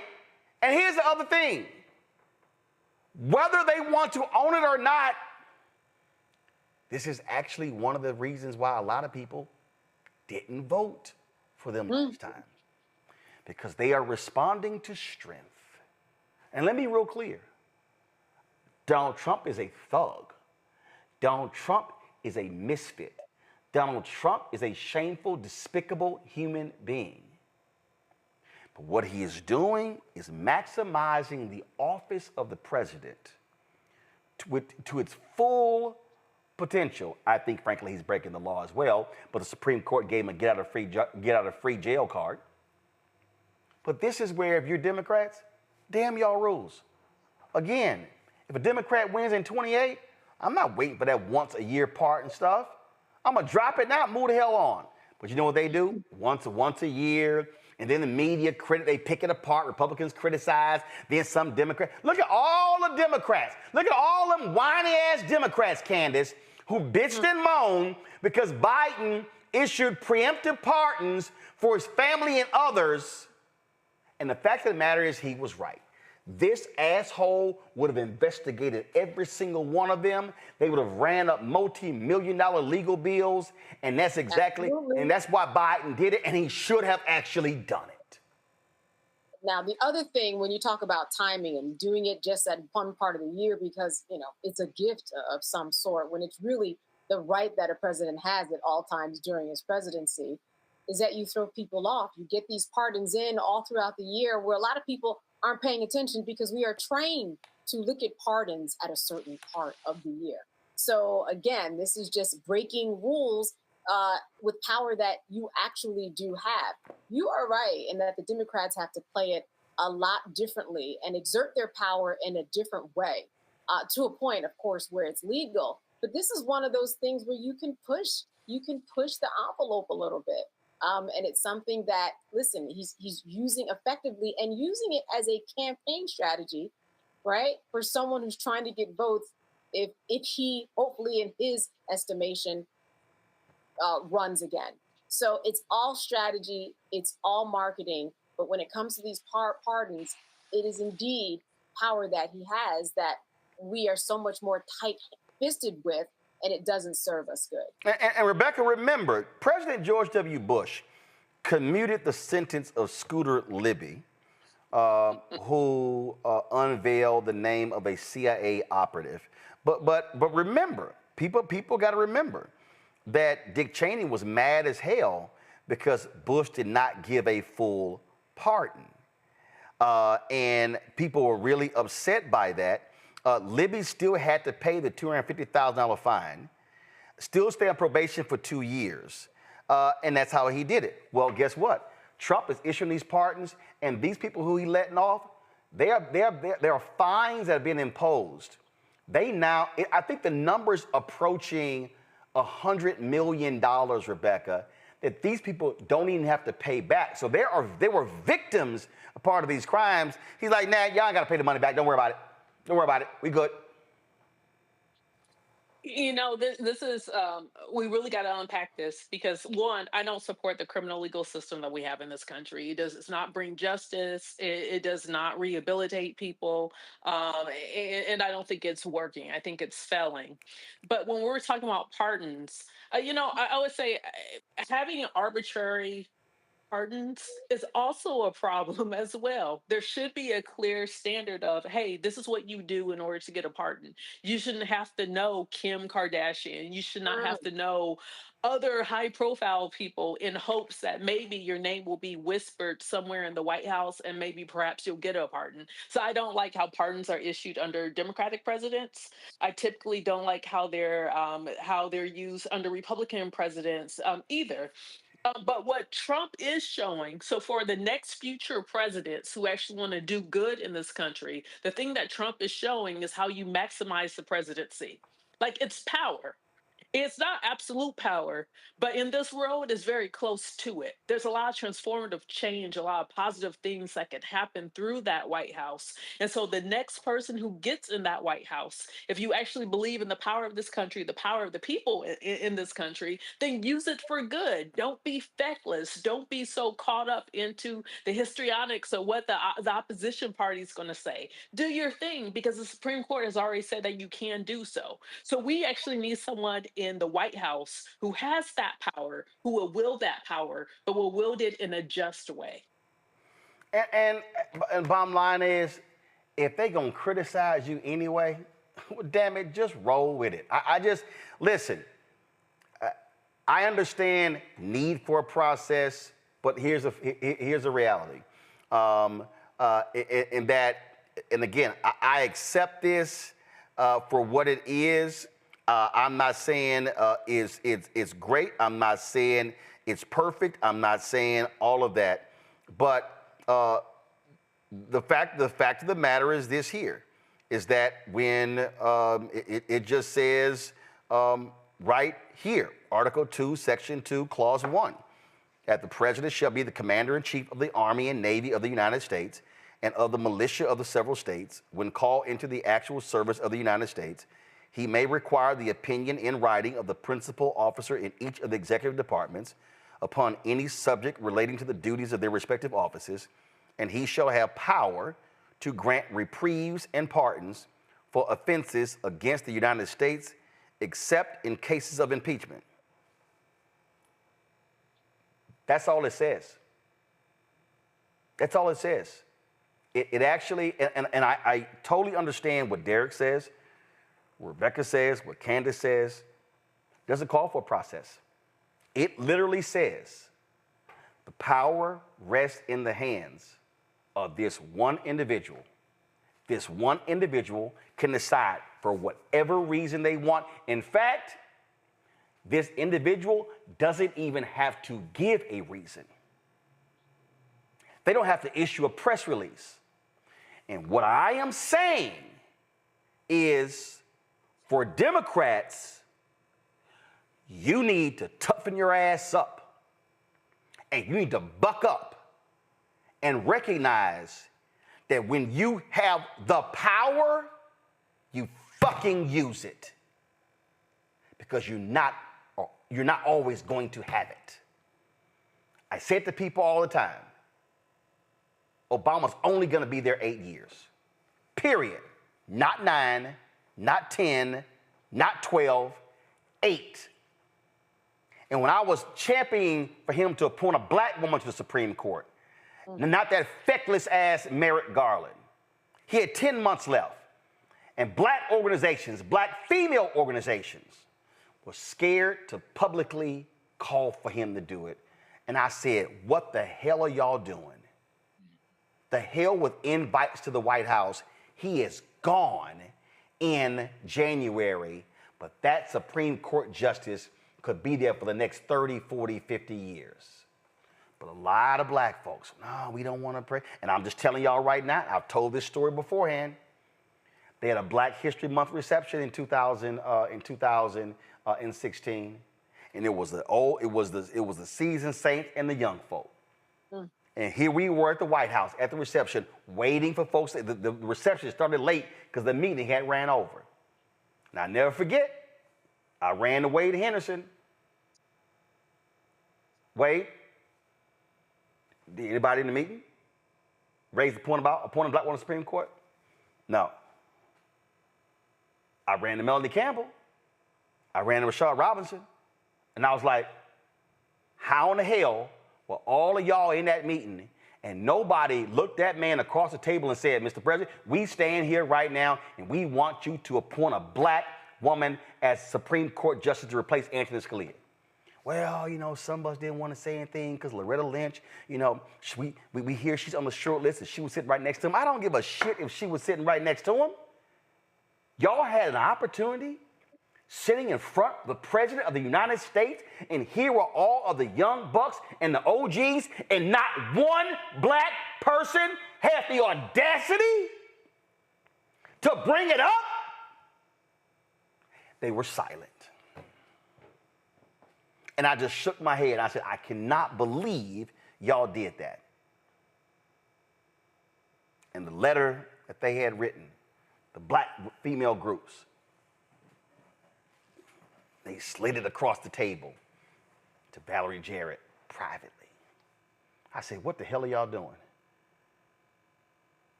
and here's the other thing, whether they want to own it or not, this is actually one of the reasons why a lot of people didn't vote for them last time. Because they are responding to strength. And let me be real clear. Donald Trump is a thug. Donald Trump is a misfit. Donald Trump is a shameful, despicable human being. What he is doing is maximizing the office of the president to its full potential. I think, frankly, he's breaking the law as well, but the Supreme Court gave him a get out of free jail card. But this is where, if you're Democrats, damn y'all rules. Again, if a Democrat wins in 28, I'm not waiting for that once a year part and stuff. I'm gonna drop it now, move the hell on. But you know what they do? Once a year, and then the media they pick it apart. Republicans criticize, then some Democrats. Look at all the Democrats. Look at all them whiny ass Democrats, Candace, who bitched and moaned because Biden issued preemptive pardons for his family and others. And the fact of the matter is, he was right. This asshole would have investigated every single one of them. They would have ran up multi-million-dollar legal bills, and that's and that's why Biden did it, and he should have actually done it. Now, the other thing, when you talk about timing and doing it just at one part of the year because, it's a gift of some sort, when it's really the right that a president has at all times during his presidency, is that you throw people off. You get these pardons in all throughout the year where a lot of people aren't paying attention because we are trained to look at pardons at a certain part of the year. So again, this is just breaking rules with power that you actually do have. You are right in that the Democrats have to play it a lot differently and exert their power in a different way, to a point, of course, where it's legal. But this is one of those things where you can push the envelope a little bit. And it's something that, listen, he's using effectively and using it as a campaign strategy, right? For someone who's trying to get votes if he, hopefully in his estimation, runs again. So it's all strategy, it's all marketing. But when it comes to these pardons, it is indeed power that he has that we are so much more tight-fisted with, and it doesn't serve us good. And Rebecca, remember, President George W. Bush commuted the sentence of Scooter Libby, who unveiled the name of a CIA operative. But remember, people got to remember that Dick Cheney was mad as hell because Bush did not give a full pardon. And people were really upset by that. Libby still had to pay the $250,000 fine, still stay on probation for 2 years, and that's how he did it. Well, guess what? Trump is issuing these pardons, and these people who he's letting off, there are fines that have been imposed. I think the number's approaching $100 million, Rebecca, that these people don't even have to pay back. So there were victims of part of these crimes. He's like, nah, y'all ain't got to pay the money back. Don't worry about it. Don't worry about it. We good. This is, we really got to unpack this because, one, I don't support the criminal legal system that we have in this country. It does not bring justice. It does not rehabilitate people. And I don't think it's working. I think it's failing. But when we're talking about pardons, I would say having an arbitrary pardons is also a problem as well. There should be a clear standard of, hey, this is what you do in order to get a pardon. You shouldn't have to know Kim Kardashian. You should not have to know other high profile people in hopes that maybe your name will be whispered somewhere in the White House and maybe perhaps you'll get a pardon. So I don't like how pardons are issued under Democratic presidents. I typically don't like how they're used under Republican presidents either. But what Trump is showing, so for the next future presidents who actually want to do good in this country, the thing that Trump is showing is how you maximize the presidency. Like, it's power. It's not absolute power, but in this world, it's very close to it. There's a lot of transformative change, a lot of positive things that can happen through that White House. And so the next person who gets in that White House, if you actually believe in the power of this country, the power of the people in this country, then use it for good. Don't be feckless. Don't be so caught up into the histrionics of what the opposition party is going to say. Do your thing because the Supreme Court has already said that you can do so. So we actually need someone in the White House who has that power, who will wield that power, but will wield it in a just way. And bottom line is, if they gonna criticize you anyway, well, damn it, just roll with it. Listen, I understand need for a process, but here's a reality. in that, and again, I accept this for what it is. I'm not saying it's great. I'm not saying it's perfect. I'm not saying all of that. But the fact of the matter is this here, is that when it just says right here, Article 2, Section 2, Clause 1, that the president shall be the commander-in-chief of the Army and Navy of the United States and of the militia of the several states. When called into the actual service of the United States, he may require the opinion in writing of the principal officer in each of the executive departments upon any subject relating to the duties of their respective offices, and he shall have power to grant reprieves and pardons for offenses against the United States, except in cases of impeachment. That's all it says. That's all it says. It actually, and I totally understand what Derek says, what Rebecca says, what Candace says. It doesn't call for a process. It literally says the power rests in the hands of this one individual. This one individual can decide for whatever reason they want. In fact, this individual doesn't even have to give a reason. They don't have to issue a press release. And what I am saying is, for Democrats, you need to toughen your ass up. And you need to buck up and recognize that when you have the power, you fucking use it. Because you're not always going to have it. I say it to people all the time. Obama's only going to be there 8 years. Period. Not 9, not 10, not 12, 8. And when I was championing for him to appoint a black woman to the Supreme Court, not that feckless ass Merrick Garland, he had 10 months left. And black organizations, black female organizations, were scared to publicly call for him to do it. And I said, what the hell are y'all doing? The hell with invites to the White House. He is gone in January, but that Supreme Court justice could be there for the next 30, 40, 50 years. But a lot of black folks, no, we don't want to pray. And I'm just telling y'all right now, I've told this story beforehand. They had a Black History Month reception in 2016, and it was the seasoned saints and the young folk. And here we were at the White House at the reception, waiting for folks. The reception started late because the meeting had ran over. And I never forget, I ran to Wade Henderson. Wade, did anybody in the meeting raise the point about appointing a black woman to the Supreme Court? No. I ran to Melanie Campbell. I ran to Rashard Robinson. And I was like, how in the hell were all of y'all in that meeting and nobody looked that man across the table and said, Mr. President, we stand here right now and we want you to appoint a black woman as Supreme Court Justice to replace Anthony Scalia? Well, you know, some of us didn't want to say anything because Loretta Lynch, you know, we hear she's on the short list and she was sitting right next to him. I don't give a shit if she was sitting right next to him. Y'all had an opportunity sitting in front of the President of the United States, and here were all of the young bucks and the OGs, and not one black person had the audacity to bring it up. They were silent. And I just shook my head. I said, I cannot believe y'all did that. And the letter that they had written, the black female groups, they slid it across the table to Valerie Jarrett privately. I said, what the hell are y'all doing?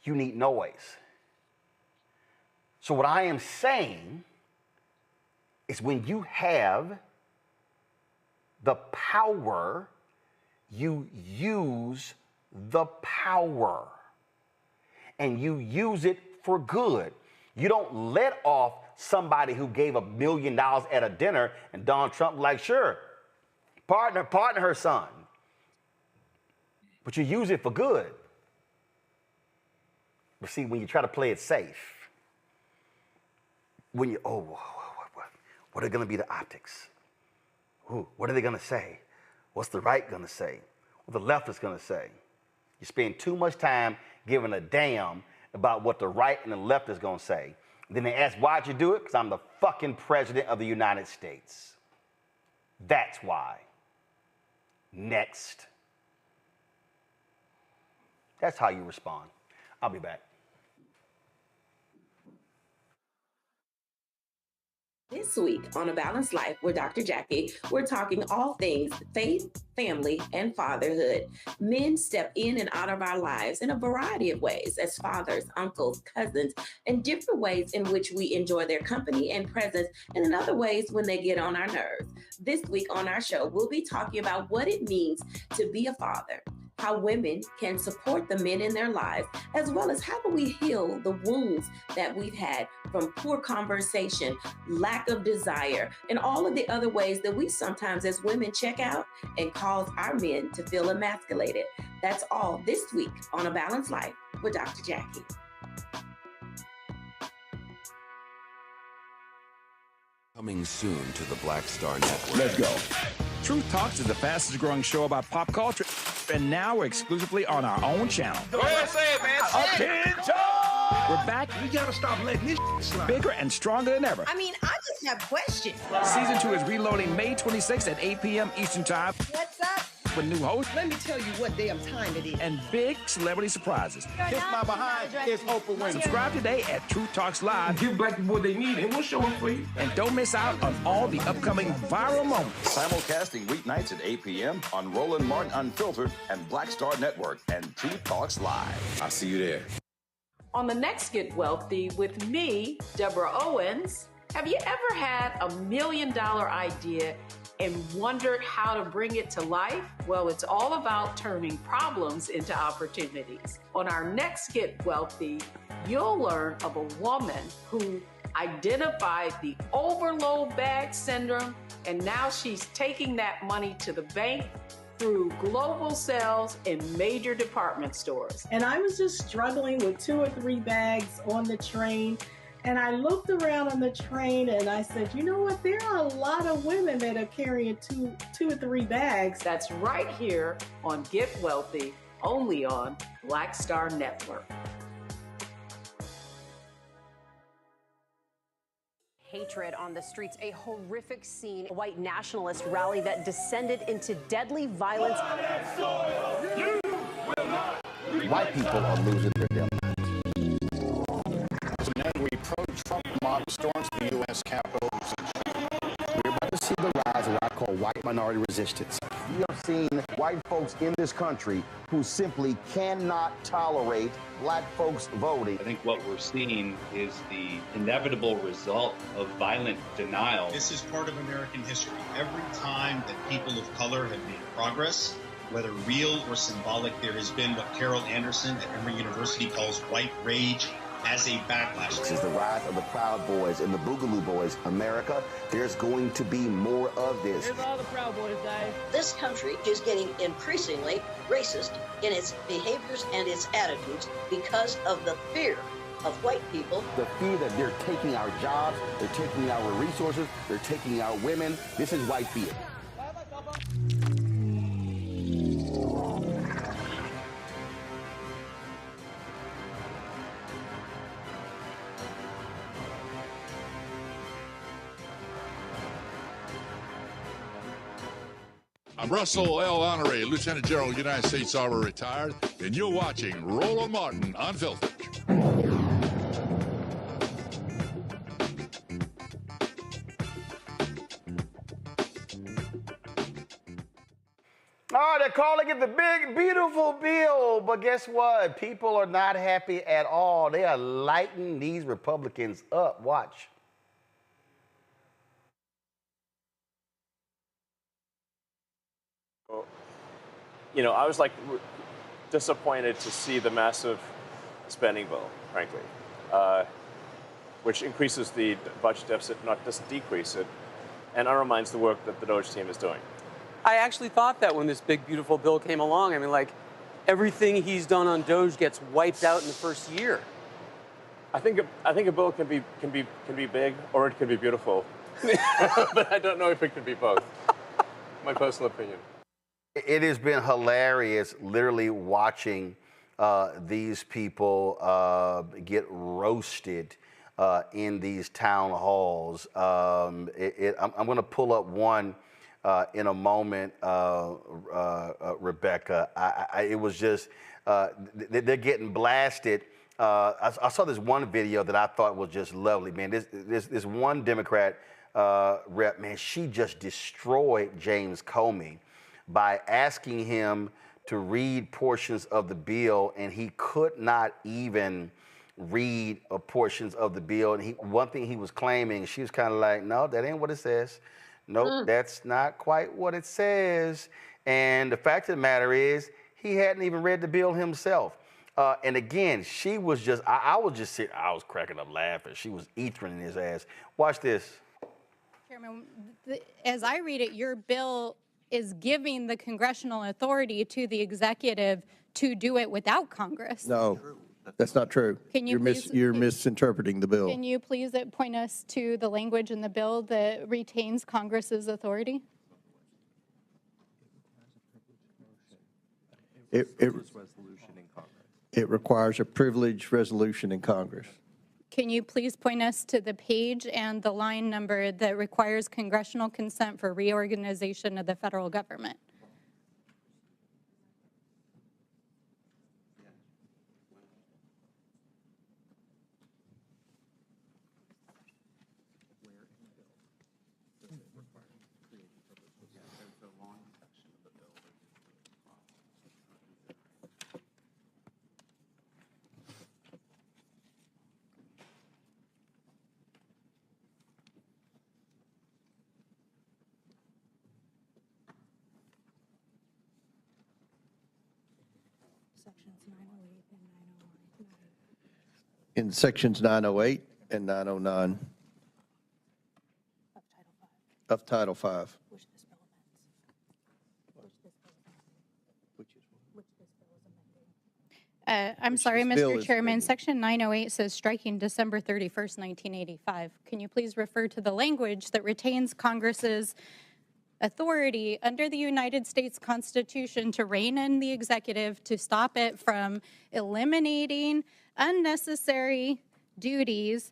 You need noise. So what I am saying is when you have the power, you use the power. And you use it for good. You don't let off somebody who gave $1 million at a dinner and Donald Trump like, sure, partner her son. But you use it for good. But see, when you try to play it safe, when you, what are going to be the optics? Ooh, what are they going to say? What's the right going to say? What the left is going to say? You spend too much time giving a damn about what the right and the left is going to say. Then they ask, why'd you do it? Because I'm the fucking president of the United States. That's why. Next. That's how you respond. I'll be back. This week on A Balanced Life with Dr. Jackie, we're talking all things faith, family, and fatherhood. Men step in and out of our lives in a variety of ways as fathers, uncles, cousins, and different ways in which we enjoy their company and presence, and in other ways when they get on our nerves. This week on our show, we'll be talking about what it means to be a father, how women can support the men in their lives, as well as how do we heal the wounds that we've had from poor conversation, lack of desire, and all of the other ways that we sometimes as women check out and cause our men to feel emasculated. That's all this week on A Balanced Life with Dr. Jackie. Coming soon to the Black Star Network. Let's go. Truth Talks is the fastest growing show about pop culture, and now we're exclusively on our own channel. Go ahead, say it, man. Attention! We're back. We gotta stop letting this slide. Bigger and stronger than ever. I mean, I just have questions. Season 2 is reloading May 26th at 8 p.m. Eastern Time. What's up? With new hosts. Let me tell you what damn time it is. And big celebrity surprises. Kiss my behind. It's Oprah Winfrey. Subscribe today at Truth Talks Live. Give black people what they need, and we'll show them for you. And don't miss out on all the upcoming viral moments. Simulcasting weeknights at 8 p.m. on Roland Martin Unfiltered and Black Star Network and Truth Talks Live. I'll see you there. On the next Get Wealthy with me, Deborah Owens, have you ever had $1 million idea and wondered how to bring it to life? Well, it's all about turning problems into opportunities. On our next Get Wealthy, you'll learn of a woman who identified the overload bag syndrome, and now she's taking that money to the bank through global sales in major department stores. And I was just struggling with 2 or 3 bags on the train. And I looked around on the train and I said, you know what? There are a lot of women that are carrying two or 3 bags. That's right here on Get Wealthy, only on Black Star Network. Hatred on the streets, a horrific scene, a white nationalist rally that descended into deadly violence. White people are losing their damn As men, we pro-Trump mob storms the U.S. Capitol. We're about to see the rise of what I call white minority resistance. We have seen white folks in this country who simply cannot tolerate black folks voting. I think what we're seeing is the inevitable result of violent denial. This is part of American history. Every time that people of color have made progress, whether real or symbolic, there has been what Carol Anderson at Emory University calls white rage as a backlash. This is the rise of the Proud Boys and the Boogaloo Boys. America, there's going to be more of this. Here's all the Proud Boys, Dave. This country is getting increasingly racist in its behaviors and its attitudes because of the fear of white people. The fear that they're taking our jobs, they're taking our resources, they're taking our women. This is white fear. I'm Russell L. Honoré, Lieutenant General, United States Army, retired, and you're watching Roland Martin Unfiltered. Oh, they're calling it the big, beautiful bill. But guess what? People are not happy at all. They are lighting these Republicans up. Watch. You know, I was like disappointed to see the massive spending bill, frankly, which increases the budget deficit, not just decrease it, and undermines the work that the DOGE team is doing. I actually thought that when this big, beautiful bill came along. I mean, like, everything he's done on Doge gets wiped out in the first year. I think a bill can be big or it can be beautiful, but I don't know if it can be both. My personal opinion. It has been hilarious, literally watching these people get roasted in these town halls. I'm going to pull up one in a moment, Rebecca. It was just, they're getting blasted. I saw this one video that I thought was just lovely, man. This one Democrat rep, man, she just destroyed James Comey by asking him to read portions of the bill, and he could not even read portions of the bill. And one thing he was claiming, she was kind of like, no, that ain't what it says. Nope, that's not quite what it says. And the fact of the matter is, he hadn't even read the bill himself. And again, she was just, I was just sitting, I was cracking up laughing. She was ethering his ass. Watch this. Chairman, as I read it, your bill is giving the congressional authority to the executive to do it without Congress. No, that's not true. Can you you're misinterpreting the bill. Can you please point us to the language in the bill that retains Congress's authority? It requires a privileged resolution in Congress. Can you please point us to the page and the line number that requires congressional consent for reorganization of the federal government? In sections 908 and 909 of Title V. I'm sorry, Mr. Chairman. Section 908 says striking December 31st, 1985. Can you please refer to the language that retains Congress's authority under the United States Constitution to rein in the executive to stop it from eliminating unnecessary duties,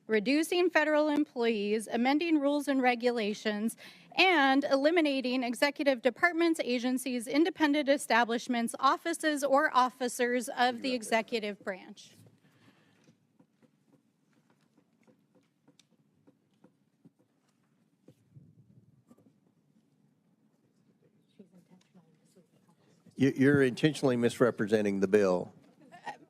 reducing federal employees, amending rules and regulations, and eliminating executive departments, agencies, independent establishments, offices, or officers of the executive branch. You're intentionally misrepresenting the bill.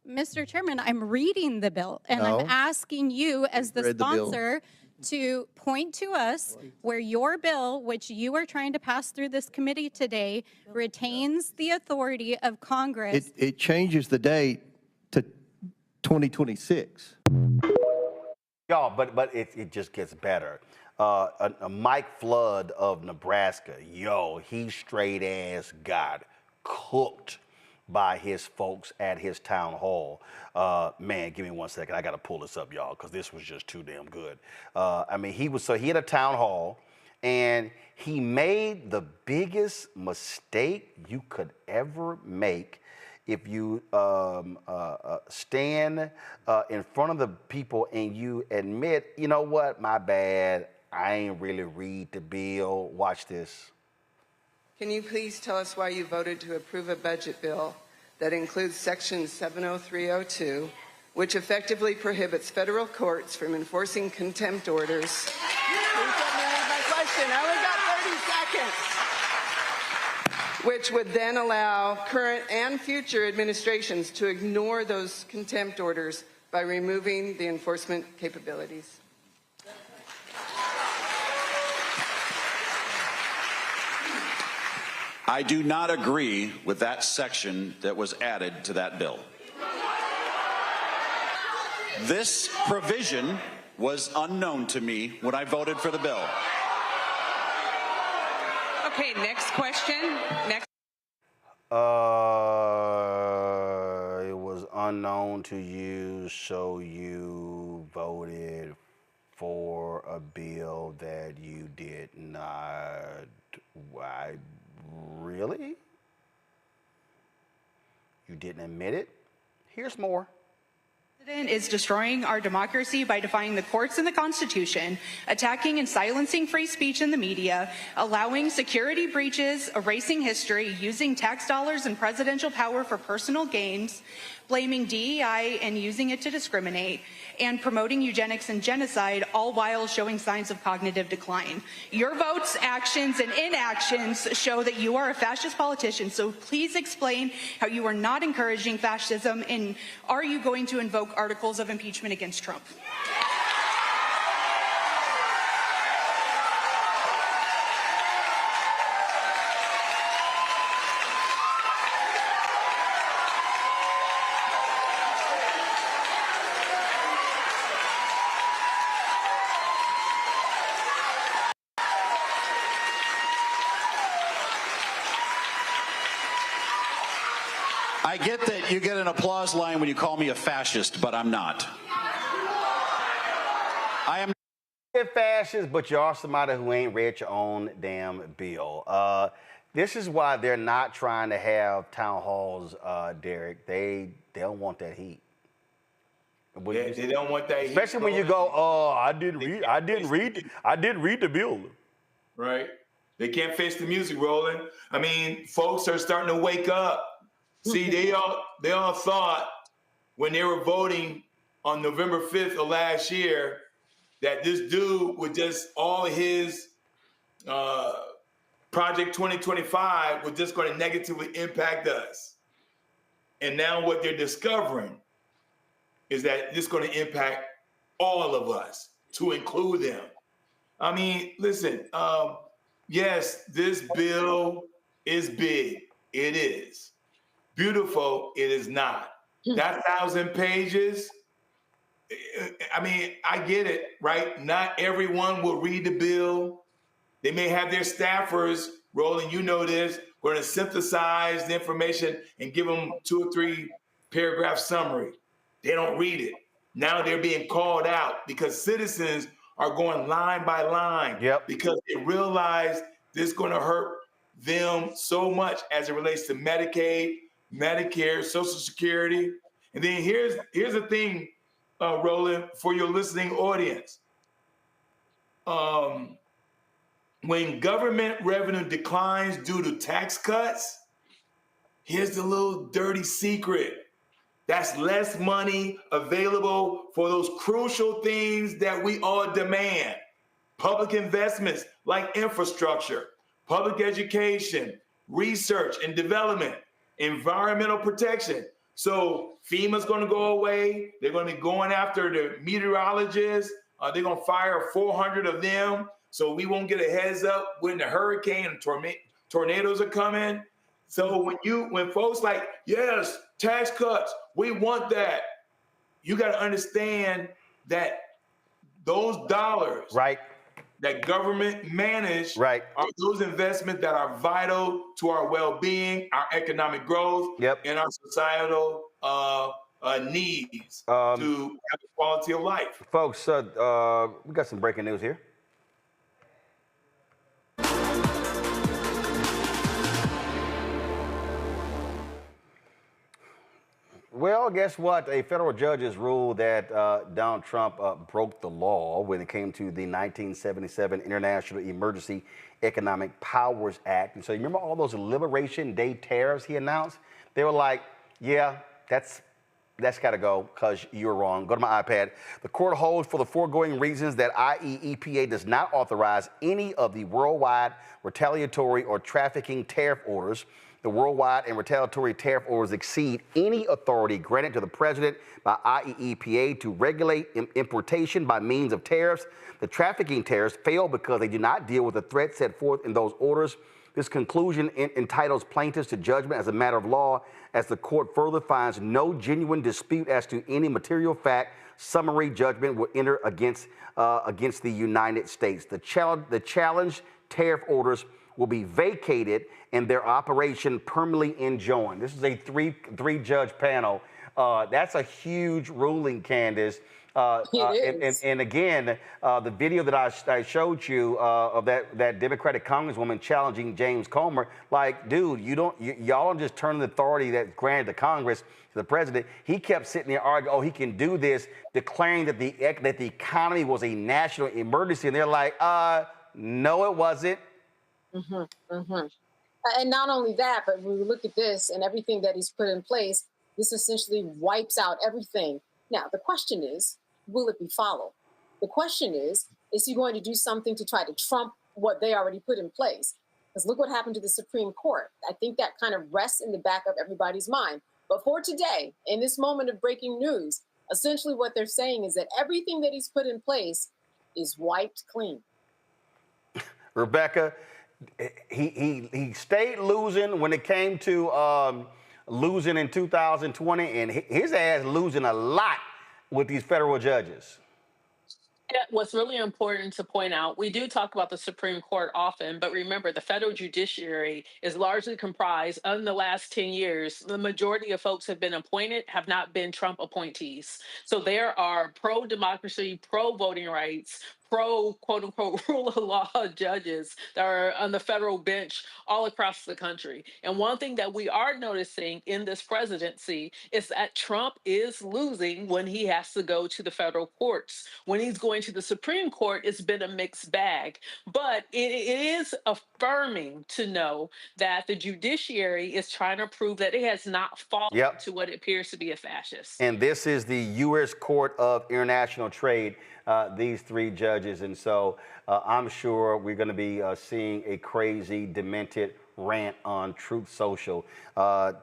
Mr. Chairman, I'm reading the bill, and I'm asking you as the sponsor to point to us where your bill, which you are trying to pass through this committee today, retains the authority of Congress. It changes the date to 2026. Y'all, but it just gets better. A Mike Flood of Nebraska, yo, he straight ass got cooked by his folks at his town hall. Man, give me 1 second. I got to pull this up, y'all, because this was just too damn good. I mean, he had a town hall, and he made the biggest mistake you could ever make if you stand in front of the people and you admit, you know what, my bad, I ain't really read the bill. Watch this. Can you please tell us why you voted to approve a budget bill that includes Section 70302, which effectively prohibits federal courts from enforcing contempt orders? Please let me read my question. I only got 30 seconds. Which would then allow current and future administrations to ignore those contempt orders by removing the enforcement capabilities. I do not agree with that section that was added to that bill. This provision was unknown to me when I voted for the bill. Okay, next question. Next. unknown to you, so you voted for a bill that you did not. Why? Really? You didn't admit it? Here's more. The president is destroying our democracy by defying the courts and the Constitution, attacking and silencing free speech in the media, allowing security breaches, erasing history, using tax dollars and presidential power for personal gains, blaming DEI and using it to discriminate, and promoting eugenics and genocide, all while showing signs of cognitive decline. Your votes, actions, and inactions show that you are a fascist politician, so please explain how you are not encouraging fascism, and are you going to invoke articles of impeachment against Trump? I get that you get an applause line when you call me a fascist, but I'm not. I am not a fascist, but you are somebody who ain't read your own damn bill. This is why they're not trying to have town halls, Derek. They don't want that heat. They don't want that heat. Especially when you go, I didn't read the bill. Right. They can't face the music, Roland. I mean, folks are starting to wake up. See, they all thought when they were voting on November 5th of last year that this dude would just, all his Project 2025 was just going to negatively impact us. And now what they're discovering is that this is going to impact all of us, to include them. I mean, listen, yes, this bill is big. It is. Beautiful, it is not. That 1,000 pages, I mean, I get it, right? Not everyone will read the bill. They may have their staffers, Roland, you know this, going to synthesize the information and give them 2 or 3 paragraph summary. They don't read it. Now they're being called out because citizens are going line by line because they realize this is going to hurt them so much as it relates to Medicaid, Medicare, Social Security. And then here's the thing, Roland, for your listening audience. When government revenue declines due to tax cuts, here's the little dirty secret. That's less money available for those crucial things that we all demand. Public investments like infrastructure, public education, research and development, environmental protection. So FEMA's going to go away. They're going to be going after the meteorologists. They're going to fire 400 of them. So we won't get a heads up when the hurricane and tornadoes are coming. So when folks like, yes, tax cuts, we want that. You got to understand that those dollars that government manage are those investments that are vital to our well-being, our economic growth, and our societal needs to have a quality of life. Folks, we got some breaking news here. Well, guess what? A federal judge has ruled that Donald Trump broke the law when it came to the 1977 International Emergency Economic Powers Act. And so you remember all those Liberation Day tariffs he announced? They were like, yeah, that's got to go because you were wrong. Go to my iPad. The court holds for the foregoing reasons that i.e. EPA does not authorize any of the worldwide retaliatory or trafficking tariff orders. The worldwide and retaliatory tariff orders exceed any authority granted to the president by i.e. EPA to regulate importation by means of tariffs. The trafficking tariffs fail because they do not deal with the threat set forth in those orders. This conclusion entitles plaintiffs to judgment as a matter of law, as the court further finds no genuine dispute as to any material fact. Summary judgment will enter against the United States. The challenged tariff orders will be vacated and their operation permanently enjoined. This is a three-judge panel That's a huge ruling, Candace. And again, the video that I showed you of that Democratic Congresswoman challenging James Comer, like, dude, y'all don't just turn the authority that's granted to Congress to the president. He kept sitting there arguing, oh, he can do this, declaring that the economy was a national emergency, and they're like, no, it wasn't. And not only that, but when we look at this and everything that he's put in place, this essentially wipes out everything. Now, the question is, will it be followed? The question is he going to do something to try to trump what they already put in place? Because look what happened to the Supreme Court. I think that kind of rests in the back of everybody's mind. But for today, in this moment of breaking news, essentially what they're saying is that everything that he's put in place is wiped clean. Rebecca, he stayed losing when it came to losing in 2020, and his ass losing a lot with these federal judges. Yeah, what's really important to point out, we do talk about the Supreme Court often, but remember, the federal judiciary is largely comprised, in the last 10 years, the majority of folks have been appointed, have not been Trump appointees. So there are pro-democracy, pro-voting rights, pro-quote-unquote rule of law judges that are on the federal bench all across the country. And one thing that we are noticing in this presidency is that Trump is losing when he has to go to the federal courts. When he's going to the Supreme Court, it's been a mixed bag. But it is affirming to know that the judiciary is trying to prove that it has not fallen to what appears to be a fascist. And this is the U.S. Court of International Trade, these three judges. And so I'm sure we're going to be seeing a crazy, demented rant on Truth Social,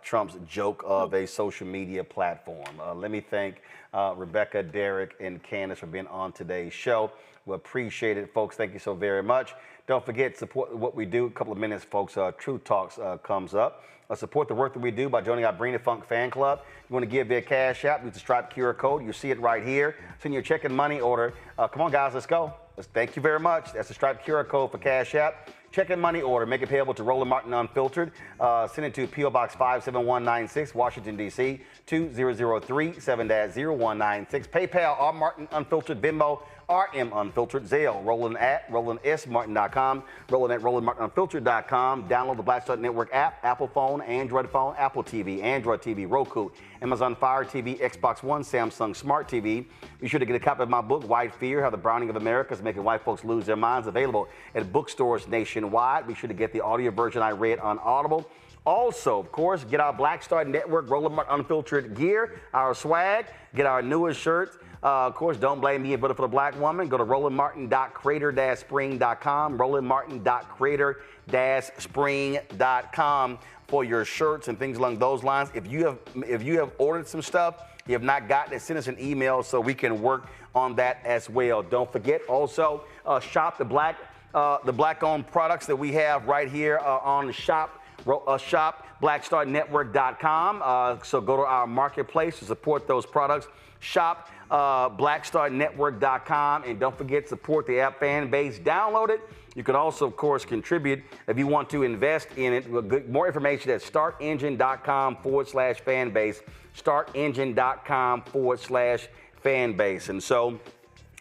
Trump's joke of a social media platform. Let me thank Rebecca, Derek, and Candace for being on today's show. We appreciate it, folks. Thank you so very much. Don't forget, support what we do. A couple of minutes, folks. Truth Talks comes up. Support the work that we do by joining our Bring the Funk fan club. You want to give via Cash App, use the Stripe QR code. You see it right here. Send your check and money order. Come on, guys, let's go. Thank you very much. That's the Stripe QR code for Cash App. Check and money order. Make it payable to Roland Martin Unfiltered. Send it to P.O. Box 57196, Washington, D.C. 2037-0196. PayPal, R. Martin Unfiltered. Venmo, RM Unfiltered. Zelle, Roland@RolandSMartin.com. Roland@RolandMartinUnfiltered.com. Download the Black Star Network app, Apple phone, Android phone, Apple TV, Android TV, Roku, Amazon Fire TV, Xbox One, Samsung Smart TV. Be sure to get a copy of my book, White Fear, How the Browning of America is Making White Folks Lose Their Minds, available at bookstores nationwide. Be sure to get the audio version I read on Audible. Also, of course, get our Black Star Network Roland Martin Unfiltered gear, our swag, get our newest shirts. Of course, don't blame me, but for the black woman, go to rolandmartin.creator-spring.com, rolandmartin.creator-spring.com for your shirts and things along those lines. If you have ordered some stuff, you have not gotten it, send us an email so we can work on that as well. Don't forget, also, shop the black-owned products that we have right here on shop.blackstarnetwork.com. So go to our marketplace to support those products. Shop blackstarnetwork.com, and don't forget, support the app Fanbase. Download it. You can also, of course, contribute if you want to invest in it. More information at startengine.com/fanbase. Startengine.com/fanbase. And so,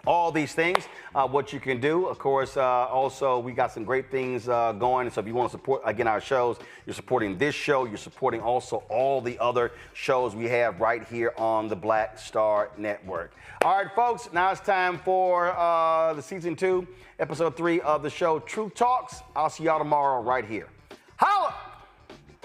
all these things, what you can do, of course, also we got some great things going. So if you want to support, again, our shows, you're supporting this show, you're supporting also all the other shows we have right here on the Black Star Network. All right, folks, now it's time for the season 2, episode 3 of the show, Truth Talks. I'll see y'all tomorrow right here. Holla!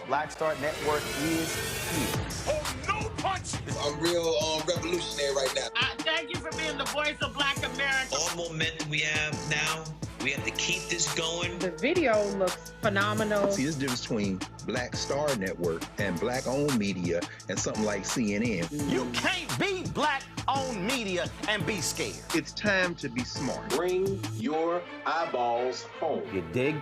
Black Star Network is here. Oh, no punch! I'm real revolutionary right now. Thank you for being the voice of Black America. All momentum we have now, we have to keep this going. The video looks phenomenal. See, this difference between Black Star Network and black-owned media and something like CNN. You can't be black-owned media and be scared. It's time to be smart. Bring your eyeballs home. You dig?